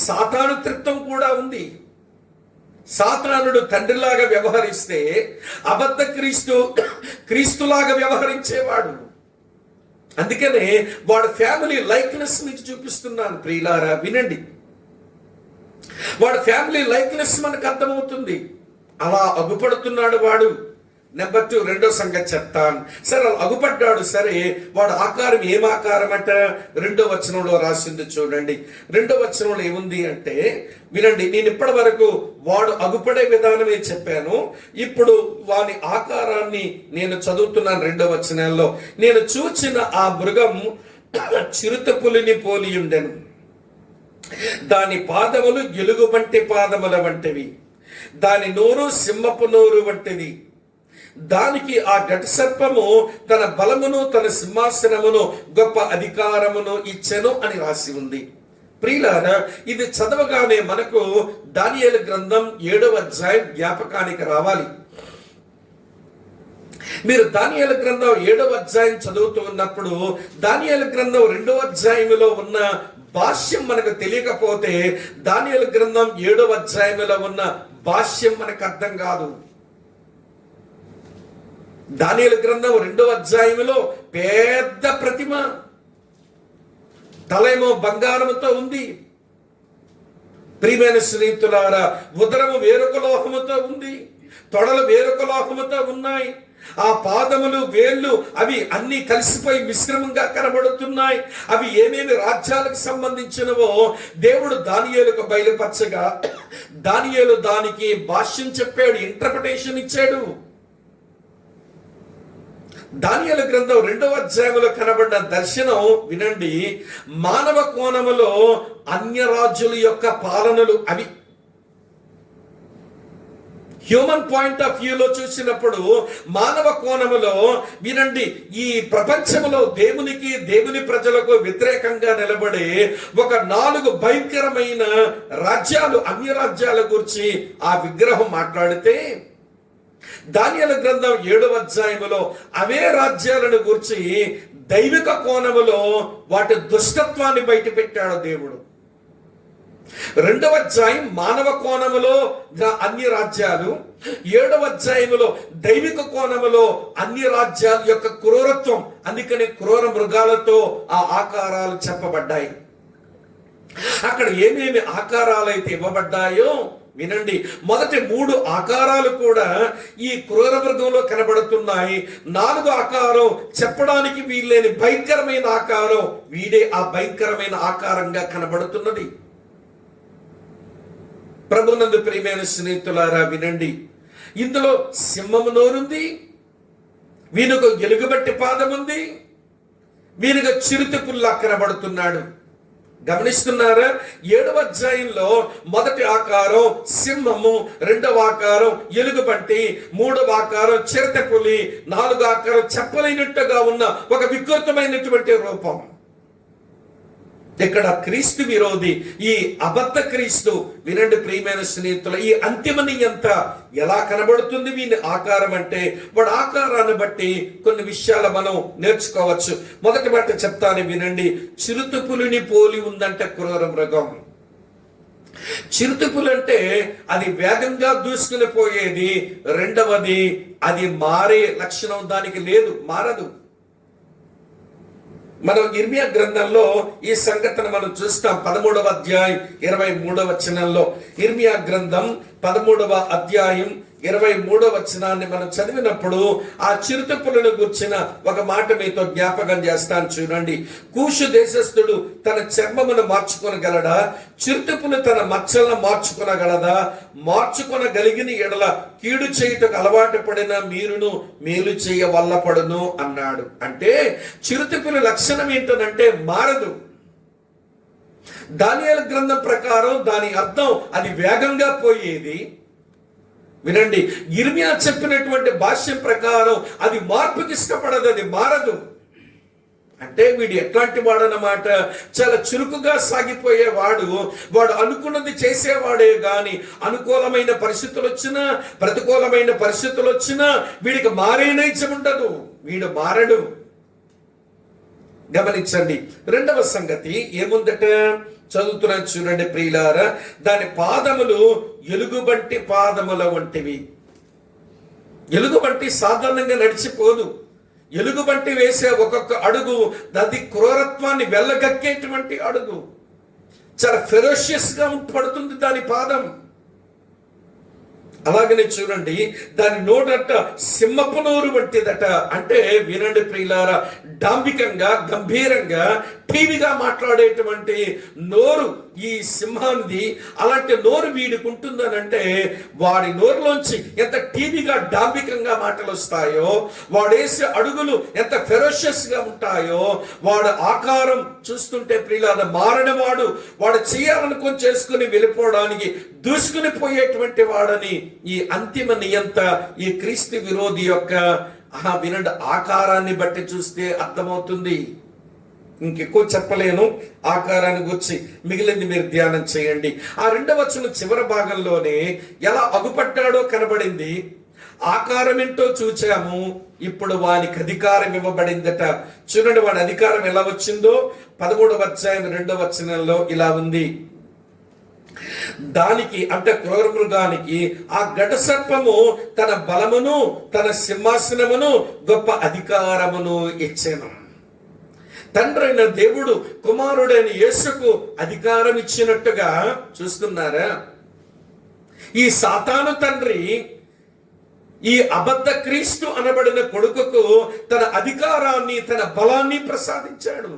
సాతాను త్రిత్వం కూడా ఉంది. సాతానుడు తండ్రిలాగా వ్యవహరిస్తే అబద్ధ క్రీస్తు క్రీస్తులాగా వ్యవహరించేవాడు. అందుకనే వాడు ఫ్యామిలీ లైక్నెస్ మీకు చూపిస్తున్నాను ప్రియులారా, వినండి. వాడు ఫ్యామిలీ లైక్నెస్ మనకు అర్థమవుతుంది. అలా అగుపడుతున్నాడు వాడు. నెంబర్ 2, రెండో సంగతి చెప్తాను. సరే, అగుపడ్డాడు. సరే, వాడు ఆకారం ఏం ఆకారం అంట 2వ వచనంలో రాసింది చూడండి. 2వ వచనంలో ఏముంది అంటే, వినండి, నేను ఇప్పటి వరకు వాడు అగుపడే విధానమే చెప్పాను. ఇప్పుడు వాని ఆకారాన్ని నేను చదువుతున్నాను. 2వ వచనంలో, నేను చూచిన ఆ మృగం చిరుత పులిని పోలి ఉండెను, దాని పాదములు ఎలుగు వంటి పాదముల వంటివి, దాని నోరు సింహపు నోరు వంటిది. దానికి ఆ ఘట సర్పము తన బలమును, తన సింహాసనమును, గొప్ప అధికారమును ఇచ్చెను అని రాసి ఉంది. ప్రియులారా, ఇది చదవగానే మనకు దానియేలు గ్రంథం 7వ అధ్యాయం జ్ఞాపకానికి రావాలి. మీరు దానియేలు గ్రంథం 7వ అధ్యాయం చదువుతూ ఉన్నప్పుడు దానియేలు గ్రంథం 2వ అధ్యాయంలో ఉన్న భాష్యం మనకు తెలియకపోతే దానియేలు గ్రంథం 7వ అధ్యాయంలో ఉన్న భాష్యం మనకు అర్థం కాదు. దానియేలు గ్రంథం 2వ అధ్యాయంలో పెద్ద ప్రతిమ, తలేమో బంగారముతో ఉంది. ప్రియమైన స్నేహితులారా, ఉదరము వేరొక లోహముతో ఉంది, తొడలు వేరొక లోహముతో ఉన్నాయి. ఆ పాదములు, వేళ్ళు అవి అన్ని కలిసిపోయి మిశ్రమంగా కనబడుతున్నాయి. అవి ఏమేమి రాజ్యాలకు సంబంధించినవో దేవుడు దానియేలుకు బయలుపరచగా దానియేలు దానికి భాష్యం చెప్పాడు, ఇంటర్ప్రిటేషన్ ఇచ్చాడు. దానియేలు గ్రంథం 2వ అధ్యాయంలో కనబడిన దర్శనం వినండి. మానవ కోణములో అన్య రాజుల యొక్క పాలనలు అవి. హ్యూమన్ పాయింట్ ఆఫ్ వ్యూలో చూసినప్పుడు, మానవ కోణములో వినండి, ఈ ప్రపంచంలో దేవునికి దేవుని ప్రజలకు వ్యతిరేకంగా నిలబడే ఒక 4 భయంకరమైన రాజ్యాలు, అన్య రాజ్యాల గురించి ఆ విగ్రహం మాట్లాడితే, దానియేలు గ్రంథం 7వ అధ్యాయములో అవే రాజ్యాలను గురించి దైవిక కోణములో వాటి దుష్టత్వాన్ని బయట పెట్టాడు దేవుడు. 2వ అధ్యాయం మానవ కోణములో అన్ని రాజ్యాలు, 7వ అధ్యాయములో దైవిక కోణములో అన్ని రాజ్యాల యొక్క క్రూరత్వం. అందుకని క్రూర మృగాలతో ఆ ఆకారాలు చెప్పబడ్డాయి. అక్కడ ఏమేమి ఆకారాలు అయితే ఇవ్వబడ్డాయో వినండి. మొదటి 3 ఆకారాలు కూడా ఈ క్రూర మృగంలో కనబడుతున్నాయి. 4వ ఆకారం చెప్పడానికి వీల్లేని భయంకరమైన ఆకారం, వీడే ఆ భయంకరమైన ఆకారంగా కనబడుతున్నది. ప్రభునందు ప్రియమైన స్నేహితులారా వినండి, ఇందులో సింహము నోరుంది, వీనుకు ఎలుగుబట్టి పాదం ఉంది, వీనుగా చిరుతపుల్లా కనబడుతున్నాడు. గమనిస్తున్నారా? 7వ అధ్యాయంలో మొదటి ఆకారం సింహము, 2వ ఆకారం ఎలుగుబంటి, 3వ ఆకారం చిరుతపులి, 4వ ఆకారం చెప్పలేనట్టుగా ఉన్న ఒక వికృతమైనటువంటి రూపం. ఇక్కడ క్రీస్తు విరోధి, ఈ అబద్ధ క్రీస్తు, వినండి ప్రియమైన స్నేహితులు, ఈ అంతిమ నియంత ఎలా కనబడుతుంది వీని ఆకారం అంటే, వాడు ఆకారాన్ని బట్టి కొన్ని విషయాలు మనం నేర్చుకోవచ్చు. మొదటి మాట చెప్తాను వినండి. చిరుతపులిని పోలి ఉందంట క్రూర మృగం. చిరుతపులు అంటే అది వేగంగా దూసుకుని పోయేది. రెండవది, అది మారే లక్షణం దానికి లేదు, మారదు. మనం ఇర్మియా గ్రంథంలో ఈ సంగతిని మనం చూస్తాం. 13వ అధ్యాయం 23వ వచనంలో, ఇర్మియా గ్రంథం 13వ అధ్యాయం 23వ వచనాన్ని మనం చదివినప్పుడు ఆ చిరుతపులను గుర్చిన ఒక మాట మీతో జ్ఞాపకం చేస్తాను చూడండి. కూషు దేశస్థుడు తన చర్మమును మార్చుకొనగలడా? చిరుతపులు తన మచ్చలను మార్చుకొనగలదా? మార్చుకొనగలిగిన ఎడల కీడు చేయుటకు అలవాటు పడిన మీరును మేలు చేయ వల్లపడును అన్నాడు. అంటే చిరుతపుల లక్షణం ఏంటనంటే మారదు. దానియేలు గ్రంథం ప్రకారం దాని అర్థం అది వేగంగా పోయేది. వినండి, ఇర్మియా చెప్పినటువంటి భాష్యం ప్రకారం అది మార్పుకి ఇష్టపడదు, అది మారదు. అంటే వీడు ఎట్లాంటి వాడన్నమాట, చాలా చురుకుగా సాగిపోయేవాడు. వాడు అనుకున్నది చేసేవాడే గాని అనుకూలమైన పరిస్థితులు వచ్చినా ప్రతికూలమైన పరిస్థితులు వచ్చినా వీడికి మారే నైజం ఉండదు, వీడు మారడు. గమనించండి. 2వ సంగతి ఏముందట చదువుతున్నాను చూడండి ప్రియులారా. దాని పాదములు ఎలుగుబంటి పాదముల వంటివి. ఎలుగుబంటి సాధారణంగా నడిచిపోదు. ఎలుగుబంటి వేసే ఒక్కొక్క అడుగు అది క్రూరత్వాన్ని వెళ్ళగక్కేటువంటి అడుగు. చాలా ఫెరోషియస్ గా పడుతుంది దాని పాదం. అలాగనే చూడండి, దాని నోటట సింహపు నోరు వంటిదట. అంటే వినండి ప్రియులారా, డాంబికంగా గంభీరంగా టీవీగా మాట్లాడేటువంటి నోరు ఈ సింహానిది. అలాంటి నోరు వీడికి ఉంటుందనంటే వాడి నోరులోంచి ఎంత టీవీగా డాంబికంగా మాటలు వస్తాయో, వాడేసే అడుగులు ఎంత ఫెరోషియస్ గా ఉంటాయో, వాడు ఆకారం చూస్తుంటే ప్రియులారా మారనివాడు, వాడు చేయాలనుకొని చేసుకుని వెళ్ళిపోవడానికి దూసుకుని పోయేటువంటి వాడని ఈ అంతిమ నియంత ఈ క్రీస్తు విరోధి యొక్క వినండి ఆకారాన్ని బట్టి చూస్తే అర్థమవుతుంది. ఇంకెక్కువ చెప్పలేను ఆకారాన్ని గురించి, మిగిలింది మీరు ధ్యానం చేయండి. ఆ 2వ వచనం చివరి భాగంలోనే ఎలా అగుపడ్డాడో కనబడింది. ఆకారం ఏంటో చూచాము, ఇప్పుడు వానికి అధికారం ఇవ్వబడిందట. చూడండి వాడి అధికారం ఎలా వచ్చిందో 13వ అధ్యాయం 2వ వచనంలో ఇలా ఉంది. దానికి అంటే క్రూర మృగానికి ఆ ఘట సర్పము తన బలమును తన సింహాసనమును గొప్ప అధికారమును ఇచ్చెను. తండ్రైన దేవుడు కుమారుడైన యేసుకు అధికారం ఇచ్చినట్టుగా చూస్తున్నారా? ఈ సాతాను తండ్రి ఈ అబద్ధ క్రీస్తు అనబడిన కొడుకుకు తన అధికారాన్ని తన బలాన్ని ప్రసాదించాడు.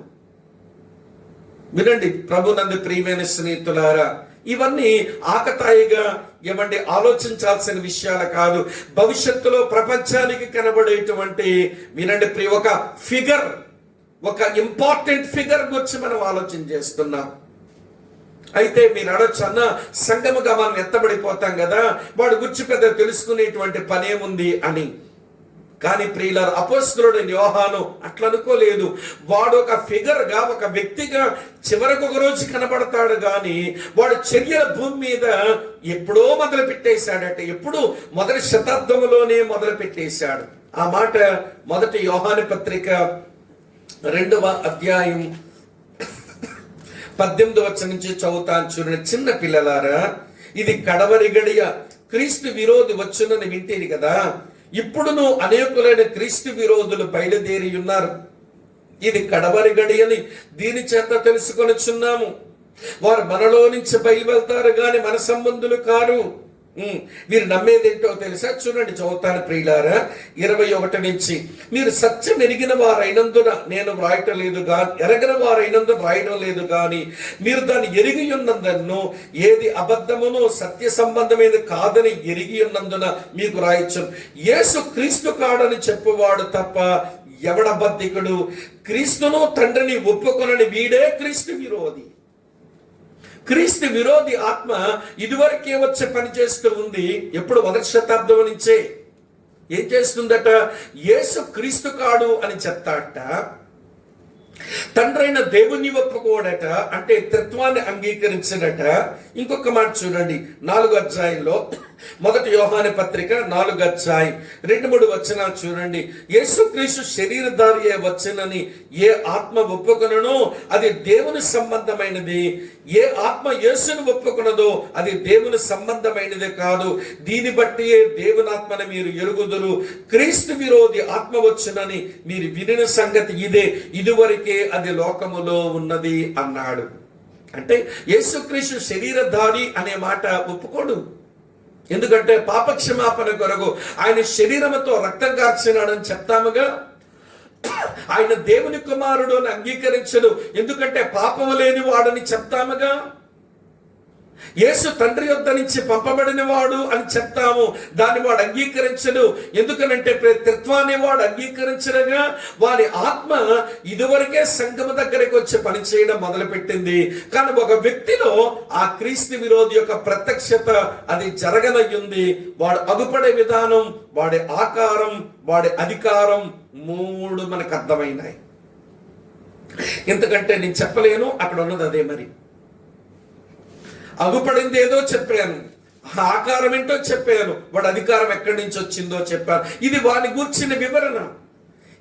వినండి ప్రభునందు ప్రియమైన స్నేహితులారా, ఇవన్నీ ఆకతాయిగా ఏమంటే ఆలోచించాల్సిన విషయాలు కాదు. భవిష్యత్తులో ప్రపంచానికి కనబడేటువంటి వినండి ఒక ఫిగర్, ఒక ఇంపార్టెంట్ ఫిగర్ గురించి మనం ఆలోచన చేస్తున్నాం. అయితే మీరు అడొచ్చు, అన్న సంఘముగా మనం ఎత్తబడిపోతాం కదా, వాడు గురించి పెద్ద తెలుసుకునేటువంటి పనేముంది అని. కానీ ప్రియులారా, అపోస్తలుడైన యోహాను అట్లా అనుకోలేదు. వాడు ఒక ఫిగర్గా, ఒక వ్యక్తిగా చివరకు ఒక రోజు కనబడతాడు, కానీ వాడు చర్యల భూమి మీద ఎప్పుడో మొదలు పెట్టేశాడట. ఎప్పుడు? మొదటి శతాబ్దంలోనే మొదలు పెట్టేశాడు. ఆ మాట మొదటి యోహాను పత్రిక 2వ అధ్యాయం 18వ వచనం నుంచి చదువుతాను చూడండి. చిన్న పిల్లలారా, ఇది కడవరి గడియ, క్రీస్తు విరోధి వచ్చునని వింటేది కదా. ఇప్పుడును అనేకులైన క్రీస్తు విరోధులు బయలుదేరి ఉన్నారు. ఇది కడవరి గడి అని దీని చేత తెలుసుకొనిచున్నాము. వారు మనలో నుంచి బయలు వెళ్తారు గాని మన సంబంధులు కారు. వీరు నమ్మేదేంటో తెలుసా? చూడండి, చదువుతాను ప్రియులారా 21 నుంచి. మీరు సత్యం ఎరిగిన వారైనందున నేను వ్రాయటం లేదు గాని, ఎరగిన వారైనందున వ్రాయడం లేదు గాని, మీరు దాన్ని ఎరిగి ఉన్నందును ఏది అబద్ధమునో సత్య సంబంధమైనది కాదని ఎరిగి ఉన్నందున మీకు రాయొచ్చును. యేసు క్రీస్తు కాడని చెప్పువాడు తప్ప ఎవడబద్ధికుడు? క్రీస్తును తండ్రిని ఒప్పుకొనని వీడే క్రీస్తు విరోధి. క్రీస్తు విరోధి ఆత్మ ఇదివరకే వచ్చే పని చేస్తూ ఉంది. ఎప్పుడు? మొదటి శతాబ్దం నుంచే. ఏం చేస్తుందట? యేసు క్రీస్తు కాడు అని చెప్తాడట. తండ్రైన దేవుని ఒప్పుకోడట, అంటే తత్వాన్ని అంగీకరించడట. ఇంకొక మాట చూడండి, 4వ అధ్యాయంలో, మొదటి యోహాను పత్రిక 4వ అధ్యాయం 2-3 వచనాలు చూడండి. యేసుక్రీస్తు శరీరధారియే వచ్చనని ఏ ఆత్మ ఒప్పుకొననో అది దేవుని సంబంధమైనది. ఏ ఆత్మ యేసును ఒప్పుకొనదో అది దేవుని సంబంధమైనది కాదు. దీన్ని బట్టి దేవుని ఆత్మని మీరు ఎరుగుదురు. క్రీస్తు విరోధి ఆత్మ వచ్చునని మీరు వినిన సంగతి ఇదే, ఇదివరకే అది లోకములో ఉన్నది అన్నాడు. అంటే యేసుక్రీస్తు శరీరధారి అనే మాట ఒప్పుకోడు. ఎందుకంటే పాపక్షమాపణ కొరకు ఆయన శరీరముతో రక్తం కార్చినాడని చెప్తాముగా. ఆయన దేవుని కుమారుడు అని అంగీకరించడు, ఎందుకంటే పాపము లేని వాడని చెప్తాముగా. యేసు తండ్రి యొద్ద నుంచి పంపబడిన వాడు అని చెప్తాము, దాన్ని వాడు అంగీకరించడు. ఎందుకనంటే త్రిత్వాన్ని వాడు అంగీకరించడగా వారి ఆత్మ ఇదివరకే సంఘము దగ్గరికి వచ్చి పనిచేయడం మొదలుపెట్టింది. కానీ ఒక వ్యక్తిలో ఆ క్రీస్తు విరోధి యొక్క ప్రత్యక్షత అది జరగనయ్యింది. వాడు అగుపడే విధానం, వాడి ఆకారం, వాడి అధికారం 3 మనకు అర్థమైనాయి. ఎందుకంటే నేను చెప్పలేను, అక్కడ ఉన్నది అదే. మరి అగుపడింది ఏదో చెప్పాను, ఆకారం ఏంటో చెప్పాను, వాడి అధికారం ఎక్కడి నుంచి వచ్చిందో చెప్పాను. ఇది వాని గూర్చిన వివరణ.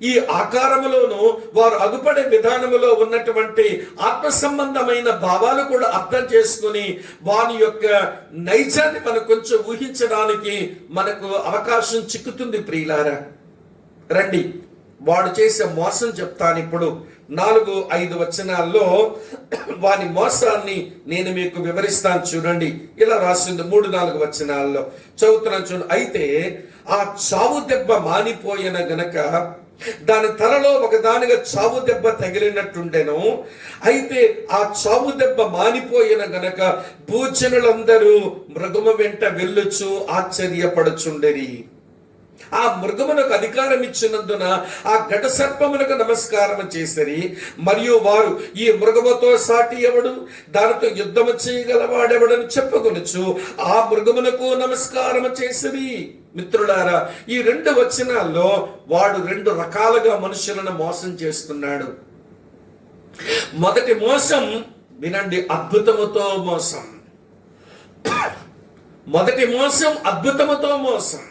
ఈ ఆకారములోను వారు అగుపడే విధానములో ఉన్నటువంటి ఆత్మ సంబంధమైన భావాలు కూడా అర్థం చేసుకుని వాని యొక్క నైజాన్ని మనం కొంచెం ఊహించడానికి మనకు అవకాశం చిక్కుతుంది. ప్రియులారా, రండి వాడు చేసే మోసం చెప్తాను. ఇప్పుడు 4-5 వచనాల్లో వాని మోసాన్ని నేను మీకు వివరిస్తాను. చూడండి, ఇలా రాసింది 3-4 వచనాల్లో చదువుతున్నాను చూడండి. అయితే ఆ చావు దెబ్బ మానిపోయిన గనక దాని తలలో ఒకదానిగా చావు దెబ్బ తగిలినట్టుండెను. అయితే ఆ చావు దెబ్బ మానిపోయిన గనక భూజనులందరూ మృగము వెంట వెళ్ళుచు ఆశ్చర్యపడుచుండెరి. ఆ మృగమునకు అధికారం ఇచ్చినందున ఆ ఘట సర్పమునకు నమస్కారం చేసిరి. మరియు వారు ఈ మృగముతో సాటి ఎవడు, దానితో యుద్ధము చేయగలవాడెవడని చెప్పుకొనొచ్చు ఆ మృగమునకు నమస్కారం చేసిరి. మిత్రులారా, ఈ 2 వచనాల్లో వాడు 2 రకాలుగా మనుషులను మోసం చేస్తున్నాడు. మొదటి మోసం వినండి, అద్భుతముతో మోసం. మొదటి మోసం అద్భుతముతో మోసం.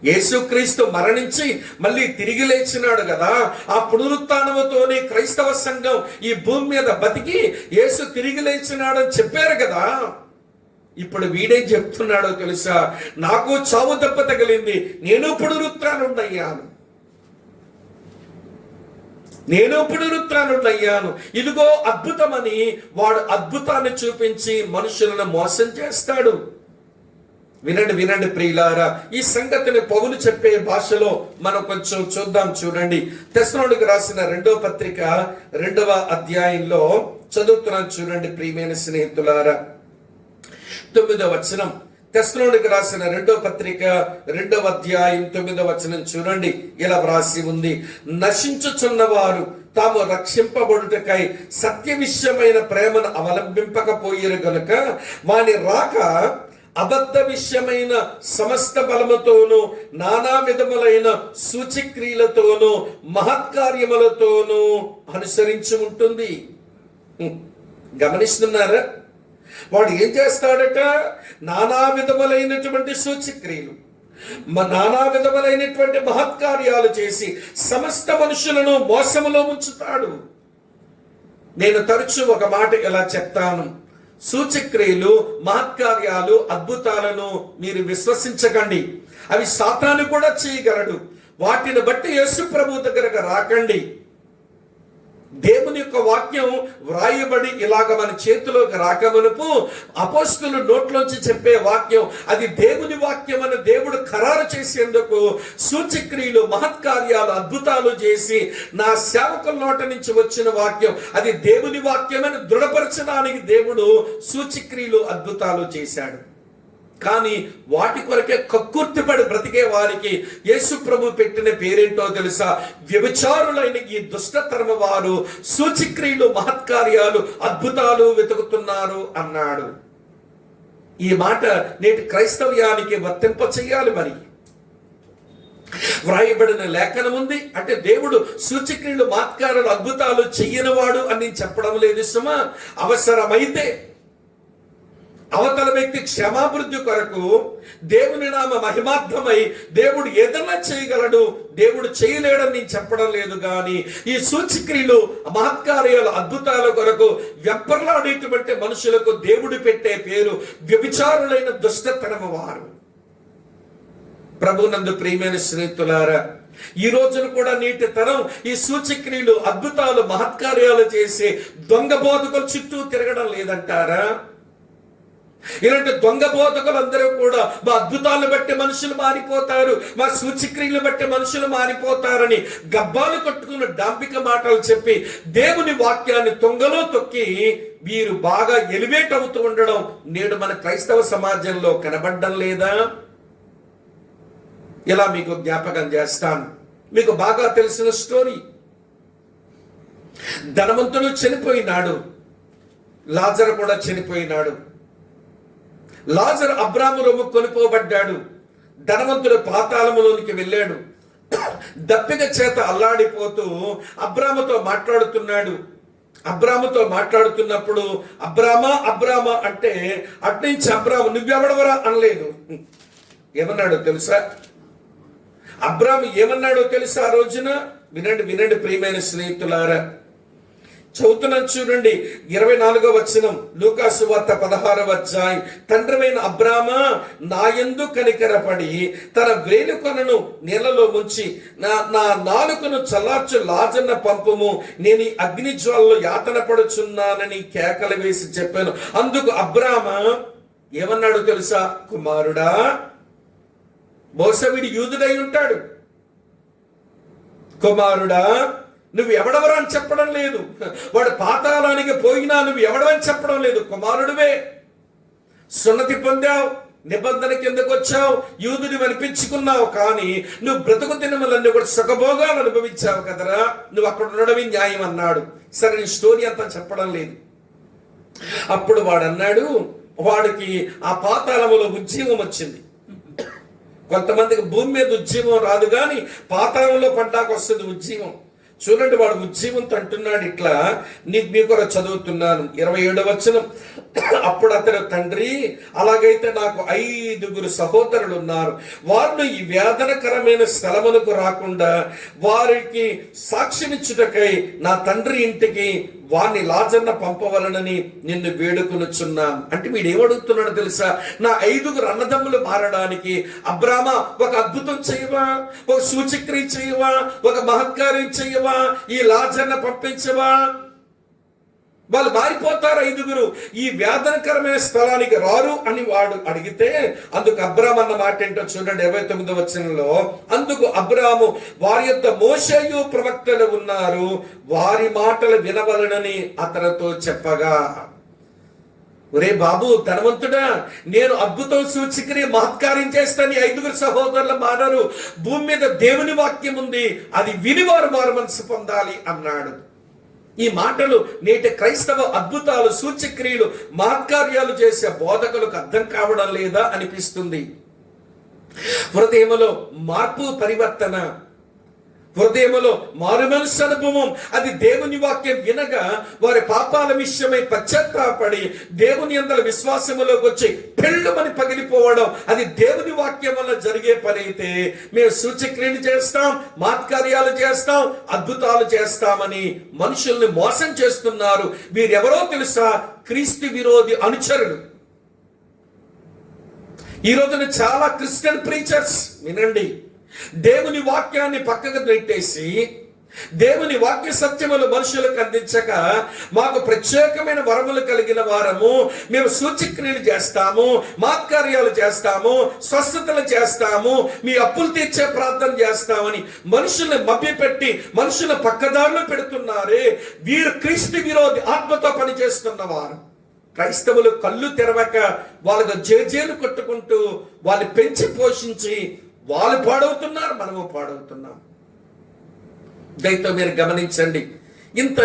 యేసుక్రీస్తు మరణించి మళ్ళీ తిరిగి లేచినాడు కదా, ఆ పునరుత్థానముతోనే క్రైస్తవ సంఘం ఈ భూమి మీద బతికి యేసు తిరిగి లేచినాడని చెప్పారు కదా. ఇప్పుడు వీడేం చెప్తున్నాడో తెలుసా? నాకు చావు దెబ్బ తగిలింది, నేను పునరుత్థానుడయ్యాను, నేను పునరుత్థానుడయ్యాను, ఇదిగో అద్భుతమని వాడు అద్భుతాన్ని చూపించి మనుషులను మోసం చేస్తాడు. వినండి వినండి ప్రియులారా, ఈ సంగతిని పౌలు చెప్పే భాషలో మనం కొంచెం చూద్దాం. చూడండి, తెస్సలోనికీయులకు రాసిన 2వ పత్రిక 2వ అధ్యాయంలో చదువుతున్నాను. చూడండి ప్రియమైన స్నేహితులారా, 9వ వచనం. తెస్సలోనికీయులకు రాసిన 2వ పత్రిక 2వ అధ్యాయం 9వ వచనం చూడండి, ఇలా వ్రాసి ఉంది. నశించుచున్నవారు తాము రక్షింపబడుటకై సత్య విషయమైన ప్రేమను అవలంబింపకపోయిరు గనుక వాని రాక అబద్ధ విషయమైన సమస్త బలముతోనూ నానా విధములైన సూచక్రియలతోనూ మహత్కార్యములతోనూ అనుసరించి ఉంటుంది. గమనిస్తున్నారా? వాడు ఏం చేస్తాడట? నానా విధములైనటువంటి సూచక్రియలు, నానా విధములైనటువంటి మహత్కార్యాలు చేసి సమస్త మనుషులను మోసములో ముంచుతాడు. నేను తరచూ ఒక మాట ఇలా చెప్తాను, సూచక్రియలు, మహత్కార్యాలు, అద్భుతాలను మీరు విశ్వసించకండి. అవి సాతాను కూడా చేయగలడు. వాటిని బట్టి యేసు ప్రభు దగ్గరకు రాకండి. దేవుని యొక్క వాక్యం వ్రాయబడి ఇలాగ మన చేతిలోకి రాకమునుపు అపోస్తులు నోట్లోంచి చెప్పే వాక్యం అది దేవుని వాక్యం అని దేవుడు ఖరారు చేసేందుకు సూచక్రియలు, మహత్కార్యాలు, అద్భుతాలు చేసి నా సేవకుల నోట నుంచి వచ్చిన వాక్యం అది దేవుని వాక్యమని దృఢపరచడానికి దేవుడు సూచక్రియలు, అద్భుతాలు చేశాడు. కానీ వాటి కొరకే కక్కుర్తిపడి బ్రతికే వారికి యేసు ప్రభు పెట్టిన పేరేంటో తెలుసా? వ్యభిచారులైన ఈ దుష్టతరమ వారు సూచక్రియలు, మహత్కార్యాలు, అద్భుతాలు వెతుకుతున్నారు అన్నాడు. ఈ మాట నేటి క్రైస్తవ్యానికి వర్తింప చెయ్యాలి. మరి వ్రాయబడిన లేఖనం ఉంది అంటే దేవుడు సూచక్రియలు, మహత్కార్యాలు, అద్భుతాలు చెయ్యనివాడు అని నేను చెప్పడం లేదు సుమా. అవసరమైతే అవతల వ్యక్తి క్షమాభివృద్ధి కొరకు దేవుని నామ మహిమార్థమై దేవుడు ఏదన్నా చేయగలడు, దేవుడు చేయలేడని నేను చెప్పడం లేదు. కానీ ఈ సూచక్రియలు, మహత్కార్యాలు, అద్భుతాల కొరకు వెంపర్లాడేటువంటి మనుషులకు దేవుడు పెట్టే పేరు వ్యభిచారులైన దుష్టతనము వారు. ప్రభునందు ప్రియమైన స్నేహితులారా, ఈ రోజున కూడా నేటి తరం ఈ సూచక్రియలు, అద్భుతాలు, మహత్కార్యాలు చేసి దొంగ బోధకుల చుట్టూ తిరగడం లేదంటారా? ఇలాంటి దొంగ బోధకులందరూ కూడా మా అద్భుతాలను బట్టి మనుషులు మారిపోతారు, మా సూచక్రియలు బట్టి మనుషులు మారిపోతారని గబ్బాలు కట్టుకున్న డాంపిక మాటలు చెప్పి దేవుని వాక్యాన్ని తొంగలో తొక్కి వీరు బాగా ఎలివేట్ అవుతూ ఉండడం నేడు మన క్రైస్తవ సమాజంలో కనబడడం లేదా? ఇలా మీకు జ్ఞాపకం చేస్తాను. మీకు బాగా తెలిసిన స్టోరీ. ధనవంతుడు చనిపోయినాడు, లాజరు కూడా చనిపోయినాడు. లాజరు అబ్రాము రొమ్ము కొనిపోబడ్డాడు. ధనవంతుడు పాతాళములోనికి వెళ్ళాడు. దప్పిక చేత అల్లాడిపోతూ అబ్రాముతో మాట్లాడుతున్నాడు. అబ్రాముతో మాట్లాడుతున్నప్పుడు అబ్రామా అబ్రామా అంటే అట్నుంచి అబ్రాము నువ్వెవడవరా అనలేదు. ఏమన్నాడో తెలుసా? అబ్రాము ఏమన్నాడో తెలుసా? ఆ రోజున వినండి వినండి ప్రియమైన స్నేహితులారా, చదువుతున్నాను చూడండి. 24వ వచనం, లూకాసు వార్త 16వ అధ్యాయం. తండ్రివైన అబ్రామా, నాయందు కనికరపడి తన వేలుకొనను నీళ్లలో ముంచి నా నాలుకను చల్లార్చు లాజర్ను పంపుము, నేను ఈ అగ్ని జ్వాలలో యాతన పడుచున్నానని కేకలు వేసి చెప్పాను. అందుకు అబ్రామా ఏమన్నాడు తెలుసా? కుమారుడా, బహుశా వీడు యూదుడై ఉంటాడు. కుమారుడా, నువ్వు ఎవడవరా అని చెప్పడం లేదు. వాడు పాతాళానికి పోయినా నువ్వు ఎవడవని చెప్పడం లేదు. కుమారుడివే, సున్నతి పొందావు, నిబంధన కిందకు వచ్చావు, యూదుని అనిపించుకున్నావు. కానీ నువ్వు బ్రతుకు దినములన్నీ కూడా సుఖభోగాలు అనుభవించావు కదరా, నువ్వు అక్కడ ఉండడమే న్యాయం అన్నాడు. సరే, నేను స్టోరీ అంతా చెప్పడం లేదు. అప్పుడు వాడు అన్నాడు, వాడికి ఆ పాతాళములో ఉజ్జీవం వచ్చింది. కొంతమందికి భూమి మీద ఉజ్జీవం రాదు, కానీ పాతాళంలో పడ్డాక వస్తుంది ఉజ్జీవం. చూడండి, వాడు ఉజ్జీవంతో అంటున్నాడు ఇట్లా. మీకు చదువుతున్నాను 27వ వచనం. అప్పుడు అతడు, తండ్రి, అలాగైతే నాకు 5 సహోదరులు ఉన్నారు. వారిని ఈ వేదనకరమైన స్థలములకు రాకుండా వారికి సాక్ష్యమిచ్చుటకై నా తండ్రి ఇంటికి వారిని లాజర్న పంపవలనని నిన్ను వేడుకొనుచున్నాను. అంటే వీడు ఏమడుగుతున్నాడు తెలుసా? నా 5 అన్నదమ్ములు మారడానికి అబ్రామా ఒక అద్భుతం చేయవా, ఒక సూచక్రియ చేయవా, ఒక మహత్కార్యం చేయవా, ఈ లాజర్న పంపించవా? వాళ్ళు మారిపోతారు 5. ఈ వేదనకరమైన స్థలానికి రారు అని వాడు అడిగితే అందుకు అబ్రాము అన్న మాట ఏంటో చూడండి 29వ వచనంలో. అందుకు అబ్రాము, వారి యొద్ద మోషేయు ప్రవక్తలు ఉన్నారు, వారి మాటలు వినవలనని అతనితో చెప్పగా. ఒరే బాబు ధనవంతుడా, నేను అద్భుతం సూచిక్రియ మహత్కార్యం చేస్తాను. 5 సహోదరులు మారారు. భూమి మీద దేవుని వాక్యం ఉంది, అది విని వారు మారు మనసు పొందాలి అన్నాడు. ఈ మాటలు నేటి క్రైస్తవ అద్భుతాలు సూచక్రియలు మహత్కార్యాలు చేసే బోధకులకు అర్థం కావడం లేదా అనిపిస్తుంది. హృదయములో మార్పు పరివర్తన, హృదయములో మారు మనసు అనుభవం, అది దేవుని వాక్యం వినగా వారి పాపాల విషయమై పశ్చాత్తాపడి దేవుని యందల విశ్వాసములోకి వచ్చి పెళ్ళుమని పగిలిపోవడం, అది దేవుని వాక్యం వల్ల జరిగే పని అయితే మేము సూచక్రియలు చేస్తాం, మహత్కార్యాలు చేస్తాం, అద్భుతాలు చేస్తామని మనుషుల్ని మోసం చేస్తున్నారు. వీరెవరో తెలుసా? క్రీస్తు విరోధి అనుచరులు. ఈ రోజున చాలా క్రిస్టియన్ ప్రీచర్స్ వినండి, దేవుని వాక్యాన్ని పక్కకు నెట్టేసి దేవుని వాక్య సత్యములు మనుషులకు అందించక మాకు ప్రత్యేకమైన వరములు కలిగిన వారము, మేము సూచక్రియలు చేస్తాము, మహత్కార్యాలు చేస్తాము, స్వస్థతలు చేస్తాము, మీ అప్పులు తీర్చే ప్రార్థన చేస్తామని మనుషుల్ని మభ్యపెట్టి మనుషుల పక్కదారులు పెడుతున్నారే, వీరు క్రీస్తు విరోధి ఆత్మతో పనిచేస్తున్నవారు. క్రైస్తవులు కళ్ళు తెరవక వాళ్ళకు జేజేలు కొట్టుకుంటూ వాళ్ళు పెంచి పోషించి వాళ్ళు పాడవుతున్నారు, మనము పాడవుతున్నాం. దయతో మీరు గమనించండి. ఇంత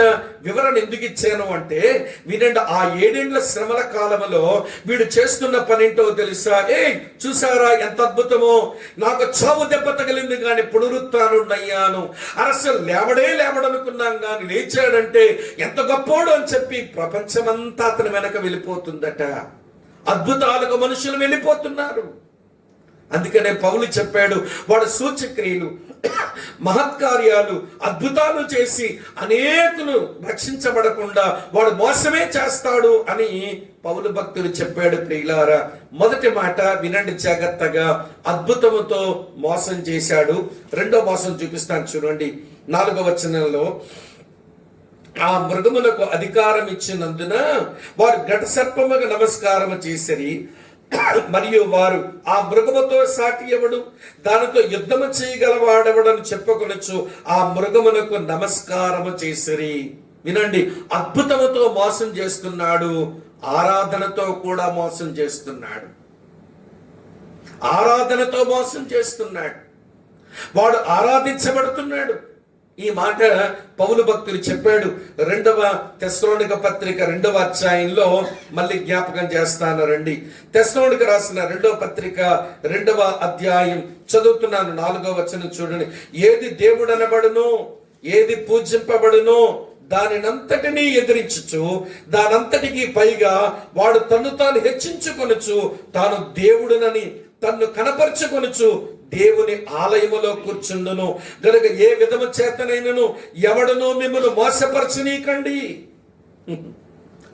వివరణ ఎందుకు ఇచ్చాను అంటే వినండి, ఆ 7 ఏళ్ల శ్రమల కాలంలో వీడు చేస్తున్న పని ఏంటో తెలుసా? చూసారా ఎంత అద్భుతమో, నాకు చావు దెబ్బ తగిలింది కానీ పునరుత్థానుడయ్యాను, అసలు లేవడనుకున్నాం కానీ లేచాడంటే ఎంత గొప్పోడు అని చెప్పి ప్రపంచమంతా అతని వెనక వెళ్ళిపోతుందట. అద్భుతాలకు మనుషులు వెళ్ళిపోతున్నారు. అందుకనే పౌలు చెప్పాడు, వాడు సూచక్రియలు మహత్కార్యాలు అద్భుతాలు చేసి అనేకులు రక్షించబడకుండా వాడు మోసమే చేస్తాడు అని పౌలు భక్తులు చెప్పాడు. ప్రియులారా, మొదటి మాట వినండి జాగ్రత్తగా. అద్భుతముతో మోసం చేశాడు. రెండో మోసం చూపిస్తాను చూడండి. 4వ వచనంలో, ఆ మృగములకు అధికారం ఇచ్చినందున వారు ఘట సర్పముగా నమస్కారం చేసిరి. మరియు వారు ఆ మృగముతో సాటి ఎవడు, దానితో యుద్ధము చేయగలవాడెవడని చెప్పుకొనొచ్చు ఆ మృగమునకు నమస్కారము చేసిరి. వినండి, అద్భుతముతో మోసం చేస్తున్నాడు, ఆరాధనతో కూడా మోసం చేస్తున్నాడు. ఆరాధనతో మోసం చేస్తున్నాడు. వాడు ఆరాధించబడుతున్నాడు. ఈ మాట పౌలు భక్తులు చెప్పాడు. 2వ తెస్సలోనిక పత్రిక 2వ అధ్యాయంలో మళ్ళీ జ్ఞాపకం చేస్తాను రండి. తెస్సలోనిక రాసిన 2వ పత్రిక 2వ అధ్యాయం చదువుతున్నాను. 4వ వచనం చూడండి. ఏది దేవుడు అనబడును, ఏది పూజింపబడును దానినంతటినీ ఎదిరించుచు దానంతటికి పైగా వాడు తన్ను తాను హెచ్చించుకొనుచు తాను దేవుడునని తన్ను కనపరుచుకొనుచు దేవుని ఆలయములో కూర్చుండును గనుక ఏ విధము చేతనైనను ఎవడనో మిమ్మల్ని మోసపరచనీకండి.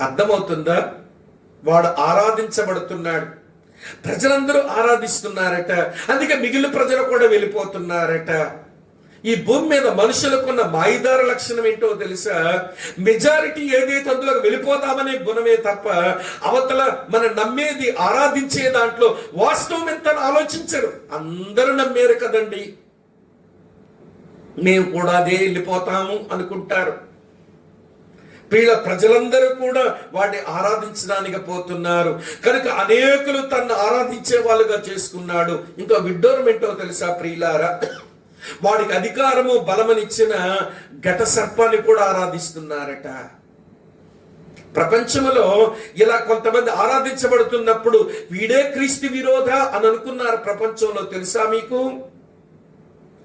అర్థమవుతుందా? వాడు ఆరాధించబడుతున్నాడు. ప్రజలందరూ ఆరాధిస్తున్నారట. అందుకే మిగిలిన ప్రజలు కూడా వెళ్ళిపోతున్నారట. ఈ భూమి మీద మనుషులకున్న మాయిదార లక్షణం ఏంటో తెలుసా? మెజారిటీ ఏదైతే అందులో వెళ్ళిపోదామనే గుణమే తప్ప అవతల మన నమ్మేది ఆరాధించే దాంట్లో వాస్తవం ఎంత ఆలోచించరు. అందరూ నమ్మేరు కదండి, మేము కూడా అదే వెళ్ళిపోతాము అనుకుంటారు. వీళ్ళ ప్రజలందరూ కూడా వాడిని ఆరాధించడానికి పోతున్నారు కనుక అనేకులు తన్ను ఆరాధించే వాళ్ళుగా చేసుకున్నాడు. ఇంకా విడ్డూరం ఏంటో తెలుసా ప్రియులారా? వాడికి అధికారము బలమనిచ్చిన ఘట సర్పాన్ని కూడా ఆరాధిస్తున్నారట. ప్రపంచంలో ఇలా కొంతమంది ఆరాధించబడుతున్నప్పుడు వీడే క్రీస్తు విరోధ అని అనుకున్నారు ప్రపంచంలో. తెలుసా మీకు?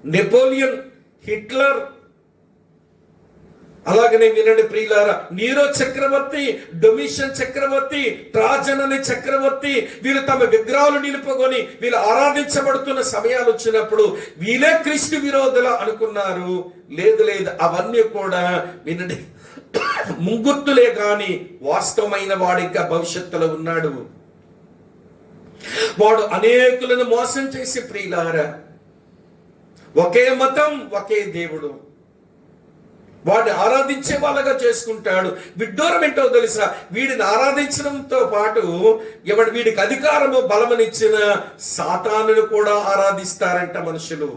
నెపోలియన్, హిట్లర్, అలాగనే వినండి ప్రియులారా, నీరో చక్రవర్తి, డొమిషన్ చక్రవర్తి, ట్రాజన్ అనే చక్రవర్తి, వీళ్ళు తమ విగ్రహాలు నిలుపుకొని వీళ్ళు ఆరాధించబడుతున్న సమయాలు వచ్చినప్పుడు వీళ్ళే క్రీస్తు విరోధుల అనుకున్నారు. లేదు లేదు, అవన్నీ కూడా వినండి ముంగుర్తులే కాని వాస్తవమైన వాడు ఇంకా భవిష్యత్తులో ఉన్నాడు. వాడు అనేకులను మోసం చేసి ప్రియులారా, ఒకే మతం ఒకే దేవుడు, వాడిని ఆరాధించే వాళ్ళగా చేసుకుంటాడు. విడ్డూరం ఏంటో తెలుసా? వీడిని ఆరాధించడంతో పాటు వీడికి అధికారము బలమనిచ్చిన సాతానును కూడా ఆరాధిస్తారంట మనుషులు.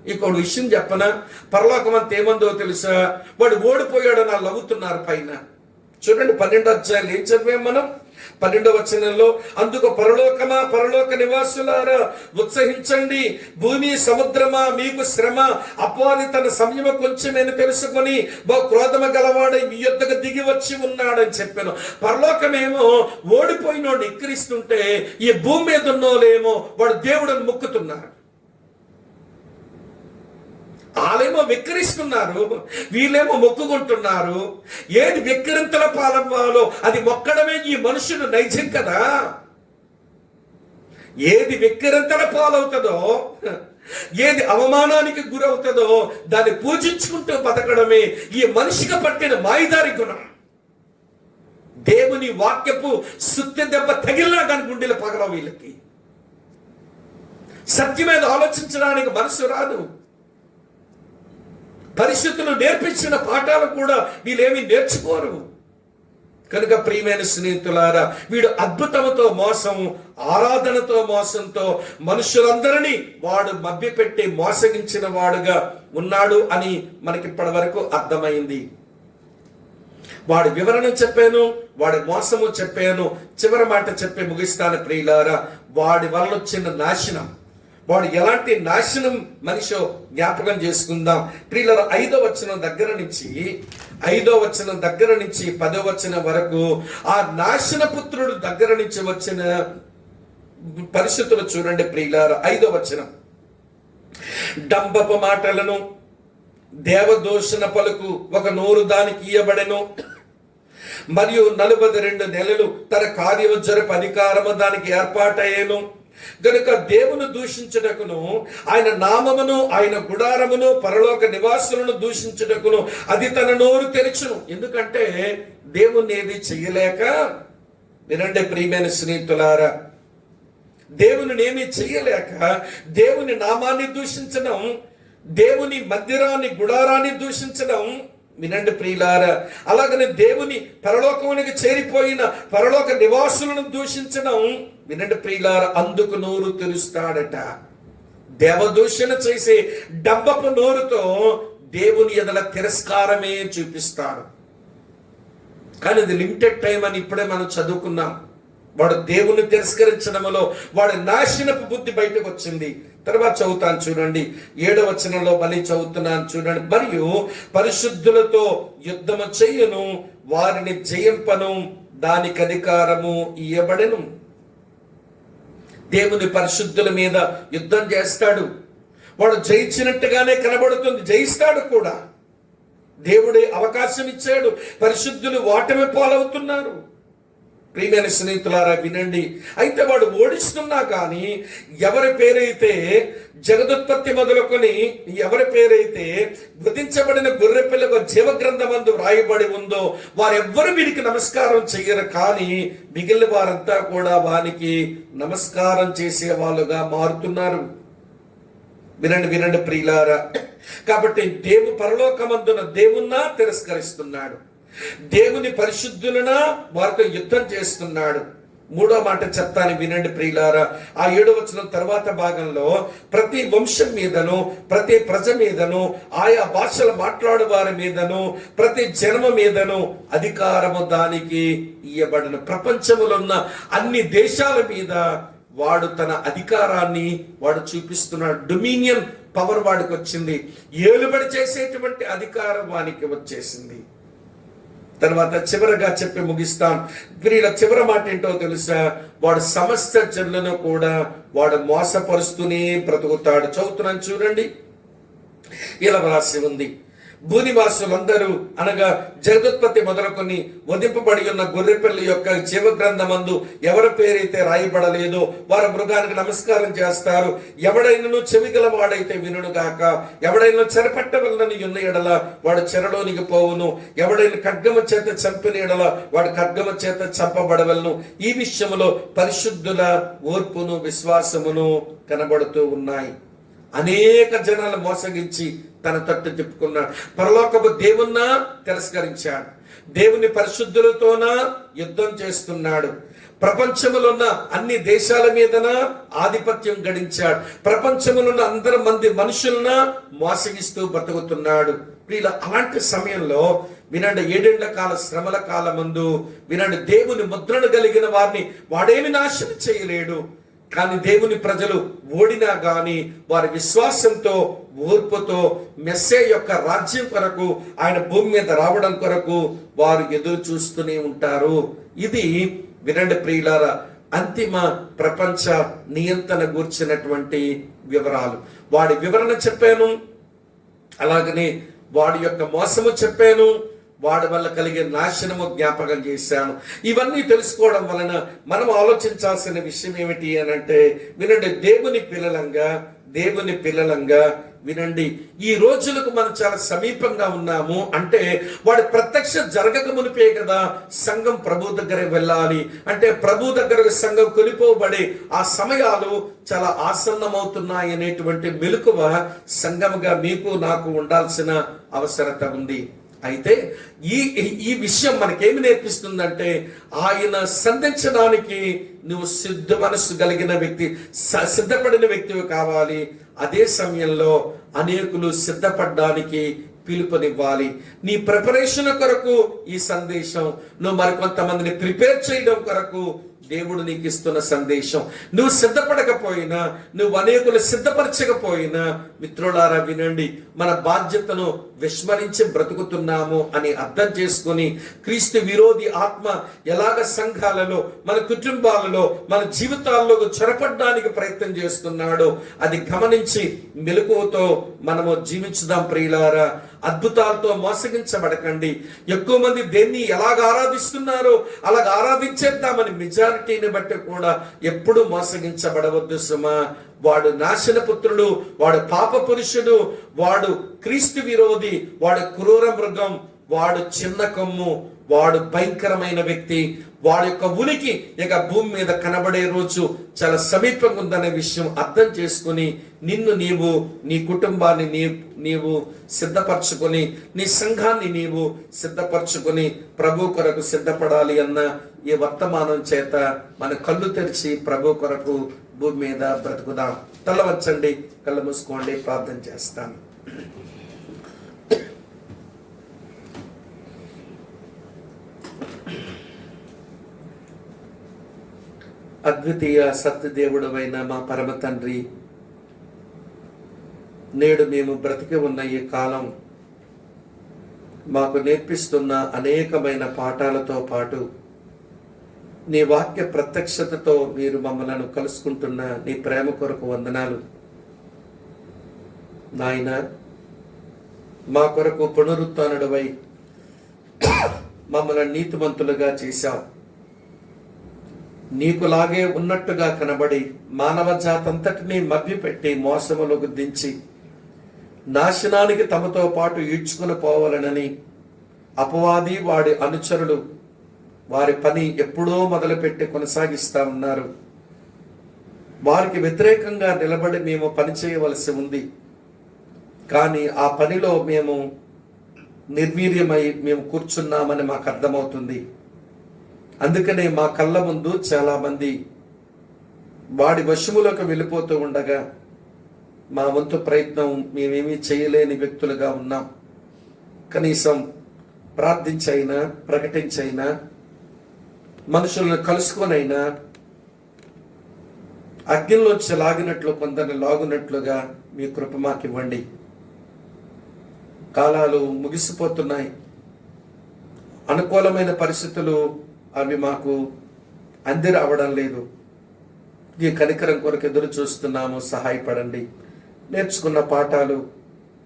ఇంకోటి విషయం చెప్పనా? పరలోకం అంత ఏమందో తెలుసా? వాడు ఓడిపోయాడని వాళ్ళు నవ్వుతున్నారు పైన. చూడండి 12వ అధ్యాయం ఏం చదివాం మనం? 12వ వచనంలో, అందుకు పరలోకమా, పరలోక నివాసులారా ఉత్సహించండి, భూమి సముద్రమా మీకు శ్రమ, అపవాది తన సమయము కొంచెమేని తెలుసుకొని బహు క్రోధమ గలవాడై మీ యొద్దకు దిగి వచ్చి ఉన్నాడని చెప్పాను. పరలోకమేమో ఓడిపోయినోడు ఎక్కిరిస్తుంటే, ఈ భూమి మీద ఉన్నోళ్ళేమో వాడు దేవుడిని మొక్కుతున్నారు. వాళ్ళేమో వెక్కిరిస్తున్నారు, వీళ్ళేమో మొక్కుకుంటున్నారు. ఏది వెక్కిరింతల పాలవ్వాలో అది మొక్కడమే ఈ మనుషుడు నైజం కదా. ఏది వెక్కిరింతల పాలవుతుందో, ఏది అవమానానికి గురవుతుందో దాన్ని పూజించుకుంటూ బతకడమే ఈ మనిషికి పట్టిన మాయదారి గుణం. దేవుని వాక్యపు సుత్తి దెబ్బ తగిలినా కానీ గుండెలు పగలవు వీళ్ళకి. సత్యం మీద ఆలోచించడానికి మనసు రాదు. పరిస్థితులు నేర్పించిన పాఠాలు కూడా వీళ్ళేమీ నేర్చుకోరు. కనుక ప్రియమైన స్నేహితులారా, వీడు అద్భుతంతో మోసం, ఆరాధనతో మోసంతో మనుషులందరినీ వాడు మభ్యపెట్టి మోసగించిన వాడుగా ఉన్నాడు అని మనకి ఇప్పటి వరకు అర్థమైంది. వాడి వివరణ చెప్పాను, వాడి మోసము చెప్పాను. చివరి మాట చెప్పి ముగిస్తాను ప్రియులారా. వాడి వల్ల వచ్చిన నాశనం, వాడు ఎలాంటి నాశనం మనిషి జ్ఞాపకం చేసుకుందాం. ప్రియులారా, 5వ వచనం దగ్గర నుంచి 10వ వచనం వరకు ఆ నాశన పుత్రుడు దగ్గర నుంచి వచ్చిన పరిస్థితులు చూడండి ప్రియులారా. 5వ వచనం, డంబపు మాటలను దేవదూషణ పలుకు ఒక నోరు దానికి ఇయ్యబడెను, మరియు 42 నెలలు తన కార్యము జరుపు అధికారము దానికి ఏర్పాటయ్యేను. గనుక దేవుని దూషించుటకును, ఆయన నామమును, ఆయన గుడారమును, పరలోక నివాసులను దూషించుటకును అది తన నోరు తెరచును. ఎందుకంటే దేవుణ్ణి ఏది చెయ్యలేక, వినండి ప్రియమైన స్నేహితులారా, దేవుని ఏమీ చెయ్యలేక దేవుని నామాన్ని దూషించడం, దేవుని మందిరాన్ని, గుడారాన్ని దూషించడం. వినండి ప్రియులారా, అలాగనే దేవుని పరలోకమునికి చేరిపోయిన పరలోక నివాసులను దూషించడం. వినండి ప్రియులారా, అందుకు నోరు తెరుస్తాడట. దేవదూషణ చేసే డబ్బపు నోరుతో దేవుని ఎదల తిరస్కారమే చూపిస్తాడు. కానీ ఇది లిమిటెడ్ టైం అని ఇప్పుడే మనం చదువుకున్నాం. వాడు దేవుని తిరస్కరించడంలో వాడి నాశనపు బుద్ధి బయటకు వచ్చింది. తర్వాత చదువుతాను చూడండి, 7వ వచనంలో మళ్ళీ చదువుతున్నాను చూడండి. మరియు పరిశుద్ధులతో యుద్ధము చెయ్యను, వారిని జయింపను, దానికి అధికారము ఇయ్యబడెను. దేవుని పరిశుద్ధుల మీద యుద్ధం చేస్తాడు. వాడు జయించినట్టుగానే కనబడుతుంది, జయిస్తాడు కూడా. దేవుడే అవకాశం ఇచ్చాడు. పరిశుద్ధులు ఓటమి పాలవుతున్నారు. ప్రియమైన స్నేహితులారా వినండి. అయితే వాడు ఓడిస్తున్నా కానీ ఎవరి పేరైతే జగదుత్పత్తి మొదలుకొని ఎవరి పేరైతే వధించబడిన గొర్రెపిల్లకు జీవగ్రంథమందు వ్రాయబడి ఉందో వారెవ్వరు వీరికి నమస్కారం చెయ్యరు. కానీ మిగిలిన వారంతా కూడా వానికి నమస్కారం చేసే వాళ్ళుగా మారుతున్నారు. వినండి ప్రియులారా. కాబట్టి పరలోకమందున దేవున్నా తిరస్కరిస్తున్నాడు, దేవుని పరిశుద్ధులనా వారితో యుద్ధం చేస్తున్నాడు. 3వ మాట చెప్తాను వినండి ప్రియులారా. ఆ 7వ వచనం తర్వాత భాగంలో ప్రతి వంశం మీదను, ప్రతి ప్రజ మీదను, ఆయా భాషలు మాట్లాడు వారి మీదను, ప్రతి జన్మ మీదను అధికారము దానికి ఇయ్యబడిన. ప్రపంచంలో ఉన్న అన్ని దేశాల మీద వాడు తన అధికారాన్ని వాడు చూపిస్తున్నాడు. డొమినియన్ పవర్ వాడికి వచ్చింది. ఏలుబడి చేసేటువంటి అధికారం వానికి వచ్చేసింది. తర్వాత చివరగా చెప్పి ముగిస్తాం. వీళ్ళ చివరి మాట ఏంటో తెలుసా? వాడు సమస్త జనులను కూడా వాడు మోసపరుస్తూనే బ్రతుకుతాడు. చదువుతున్నాను చూడండి, ఇలా రాసి ఉంది. భూనివాసులందరూ అనగా జగదుత్పత్తి మొదలుకొని వధింపబడి ఉన్న గొర్రెపిల్ల యొక్క జీవగ్రంథమందు ఎవరి పేరైతే రాయబడలేదో వారు మృగానికి నమస్కారం చేస్తారు. ఎవడైనను చెవిగల వాడైతే వినుగాక. ఎవడైనా చెరపట్టవలనని ఉన్న ఎడల వాడు చెరలోనికి పోవును. ఎవడైనా ఖడ్గమ చేత చంపిన ఎడల వాడు ఖడ్గమ చేత చంపబడవలను. ఈ విషయంలో పరిశుద్ధుల ఓర్పును విశ్వాసమును కనబడుతూ ఉన్నాయి. అనేక జనాలు మోసగించి తన తట్టు తిప్పుకున్నాడు. పరలోకపు దేవున్నా తిరస్కరించాడు, దేవుని పరిశుద్ధులతోనా యుద్ధం చేస్తున్నాడు. ప్రపంచంలో ఉన్న అన్ని దేశాల మీదన ఆధిపత్యం గడించాడు. ప్రపంచంలో ఉన్న అందరి మంది మనుషులన మోసగిస్తూ బ్రతుకుతున్నాడు. అలాంటి సమయంలో వినండి, 7 ఏళ్ల కాల శ్రమల కాలమందు వినండి, దేవుని ముద్రను కలిగిన వారిని వాడేమి నాశనం చేయలేడు. కానీ దేవుని ప్రజలు ఓడినా గాని వారి విశ్వాసంతో, ఓర్పుతో మెస్సే యొక్క రాజ్యం కొరకు, ఆయన భూమి మీద రావడం కొరకు వారు ఎదురు చూస్తూనే ఉంటారు. ఇది వినండి ప్రియులారా, అంతిమ ప్రపంచ నియంత్రణ గూర్చినటువంటి వివరాలు. వాడి వివరణ చెప్పాను, అలాగనే వాడి యొక్క మోసము చెప్పాను, వాడి వల్ల కలిగే నాశనము జ్ఞాపకం చేశాను. ఇవన్నీ తెలుసుకోవడం వలన మనం ఆలోచించాల్సిన విషయం ఏమిటి అని అంటే, వినండి, దేవుని పిల్లలంగా వినండి, ఈ రోజులకు మనం చాలా సమీపంగా ఉన్నాము. అంటే వాడి ప్రత్యక్ష జరగక మునిపే కదా సంఘం ప్రభు దగ్గర వెళ్ళాలి. అంటే ప్రభు దగ్గర సంఘం కొనిపోబడి ఆ సమయాలు చాలా ఆసన్నమవుతున్నాయి అనేటువంటి మెలకువ సంఘముగా మీకు నాకు ఉండాల్సిన అవసరత ఉంది. అయితే ఈ విషయం మనకేమి నేర్పిస్తుందంటే, ఆయన సంధించడానికి నువ్వు సిద్ధ మనస్సు కలిగిన వ్యక్తి, సిద్ధపడిన వ్యక్తివి కావాలి. అదే సమయంలో అనేకులు సిద్ధపడడానికి పిలుపునివ్వాలి. నీ ప్రిపరేషన్ కొరకు ఈ సందేశం, నువ్వు మరికొంతమందిని ప్రిపేర్ చేయడం కొరకు దేవుడు నీకు ఇస్తున్న సందేశం. నువ్వు సిద్ధపడకపోయినా, నువ్వు అనేకులు సిద్ధపరచకపోయినా, మిత్రులారా వినండి, మన బాధ్యతను విస్మరించి బ్రతుకుతున్నాము అని అర్థం చేసుకొని, క్రీస్తు విరోధి ఆత్మ ఎలాగ సంఘాలలో, మన కుటుంబాలలో, మన జీవితాల్లో చొరపడడానికి ప్రయత్నం చేస్తున్నాడో అది గమనించి మెలకువతో మనము జీవించుదాం ప్రియులారా. అద్భుతాలతో మోసగించబడకండి. ఎక్కువ మంది దేన్ని ఎలాగ ఆరాధిస్తున్నారో అలాగ ఆరాధించేద్దామని మెజారిటీని బట్టి కూడా ఎప్పుడు మోసగించబడవద్దు సుమా. వాడు నాశనపుత్రుడు, వాడు పాప పురుషుడు, వాడు క్రీస్తు విరోధి, వాడు క్రూర మృగం, వాడు చిన్న కొమ్ము, వాడు భయంకరమైన వ్యక్తి. వాడి యొక్క ఉనికి ఇక భూమి మీద కనబడే రోజు చాలా సమీపంగా ఉందనే విషయం అర్థం చేసుకుని, నిన్ను నీవు, నీ కుటుంబాన్ని నీవు సిద్ధపరచుకొని, నీ సంఘాన్ని నీవు సిద్ధపరచుకొని ప్రభు కొరకు సిద్ధపడాలి అన్న ఈ వర్తమానం చేత మన కళ్ళు తెరిచి ప్రభు కొరకు భూమి మీద బ్రతుకుదాం. తల వంచండి, కళ్ళు మూసుకోండి, ప్రార్థన చేస్తాను. అద్వితీయ సత్యదేవుడవైన మా పరమ తండ్రి, నేడు మేము బ్రతికి ఉన్న ఈ కాలం మాకు నేర్పిస్తున్న అనేకమైన పాఠాలతో పాటు నీ వాక్య ప్రత్యక్షతతో మీరు మమ్మలను కలుసుకుంటున్న నీ ప్రేమ కొరకు వందనాలు నాయన. మా కొరకు పునరుత్థానుడవై మమ్మల్ని నీతిమంతులుగా చేశావు. నీకులాగే ఉన్నట్టుగా కనబడి మానవ జాతంతటినీ మభ్యపెట్టి మోసములకు దించి నాశనానికి తమతో పాటు ఈడ్చుకుని పోవాలనని అపవాది, వాడి అనుచరులు వారి పని ఎప్పుడో మొదలుపెట్టి కొనసాగిస్తా ఉన్నారు. వారికి వ్యతిరేకంగా నిలబడి మేము పని చేయవలసి ఉంది. కానీ ఆ పనిలో మేము నిర్వీర్యమై మేము కూర్చున్నామని మాకు అర్థమవుతుంది. అందుకనే మా కళ్ళ ముందు చాలా మంది వాడి వశములకు వెళ్ళిపోతూ ఉండగా మా వంతు ప్రయత్నం మేమేమీ చేయలేని వ్యక్తులుగా ఉన్నాం. కనీసం ప్రార్థించైనా, ప్రకటించైనా, మనుషులను కలుసుకొనైనా అగ్నిలోంచి లాగినట్లు కొందరిని లాగునట్లుగా మీ కృప మాకివ్వండి. కాలాలు ముగిసిపోతున్నాయి. అనుకూలమైన పరిస్థితులు అవి మాకు అంది రావడం లేదు. ఈ కనికరం కొరకు ఎదురు చూస్తున్నాము. సహాయపడండి. నేర్చుకున్న పాఠాలు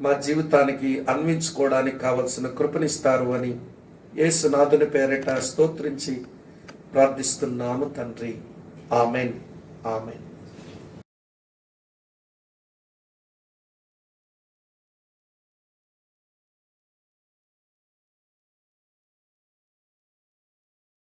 మా జీవితానికి అన్వించుకోవడానికి కావలసిన కృపనిస్తారు అని యేసునాథుని పేరిట స్తోత్రించి ప్రార్థిస్తున్నాము తండ్రి. Amen, amen.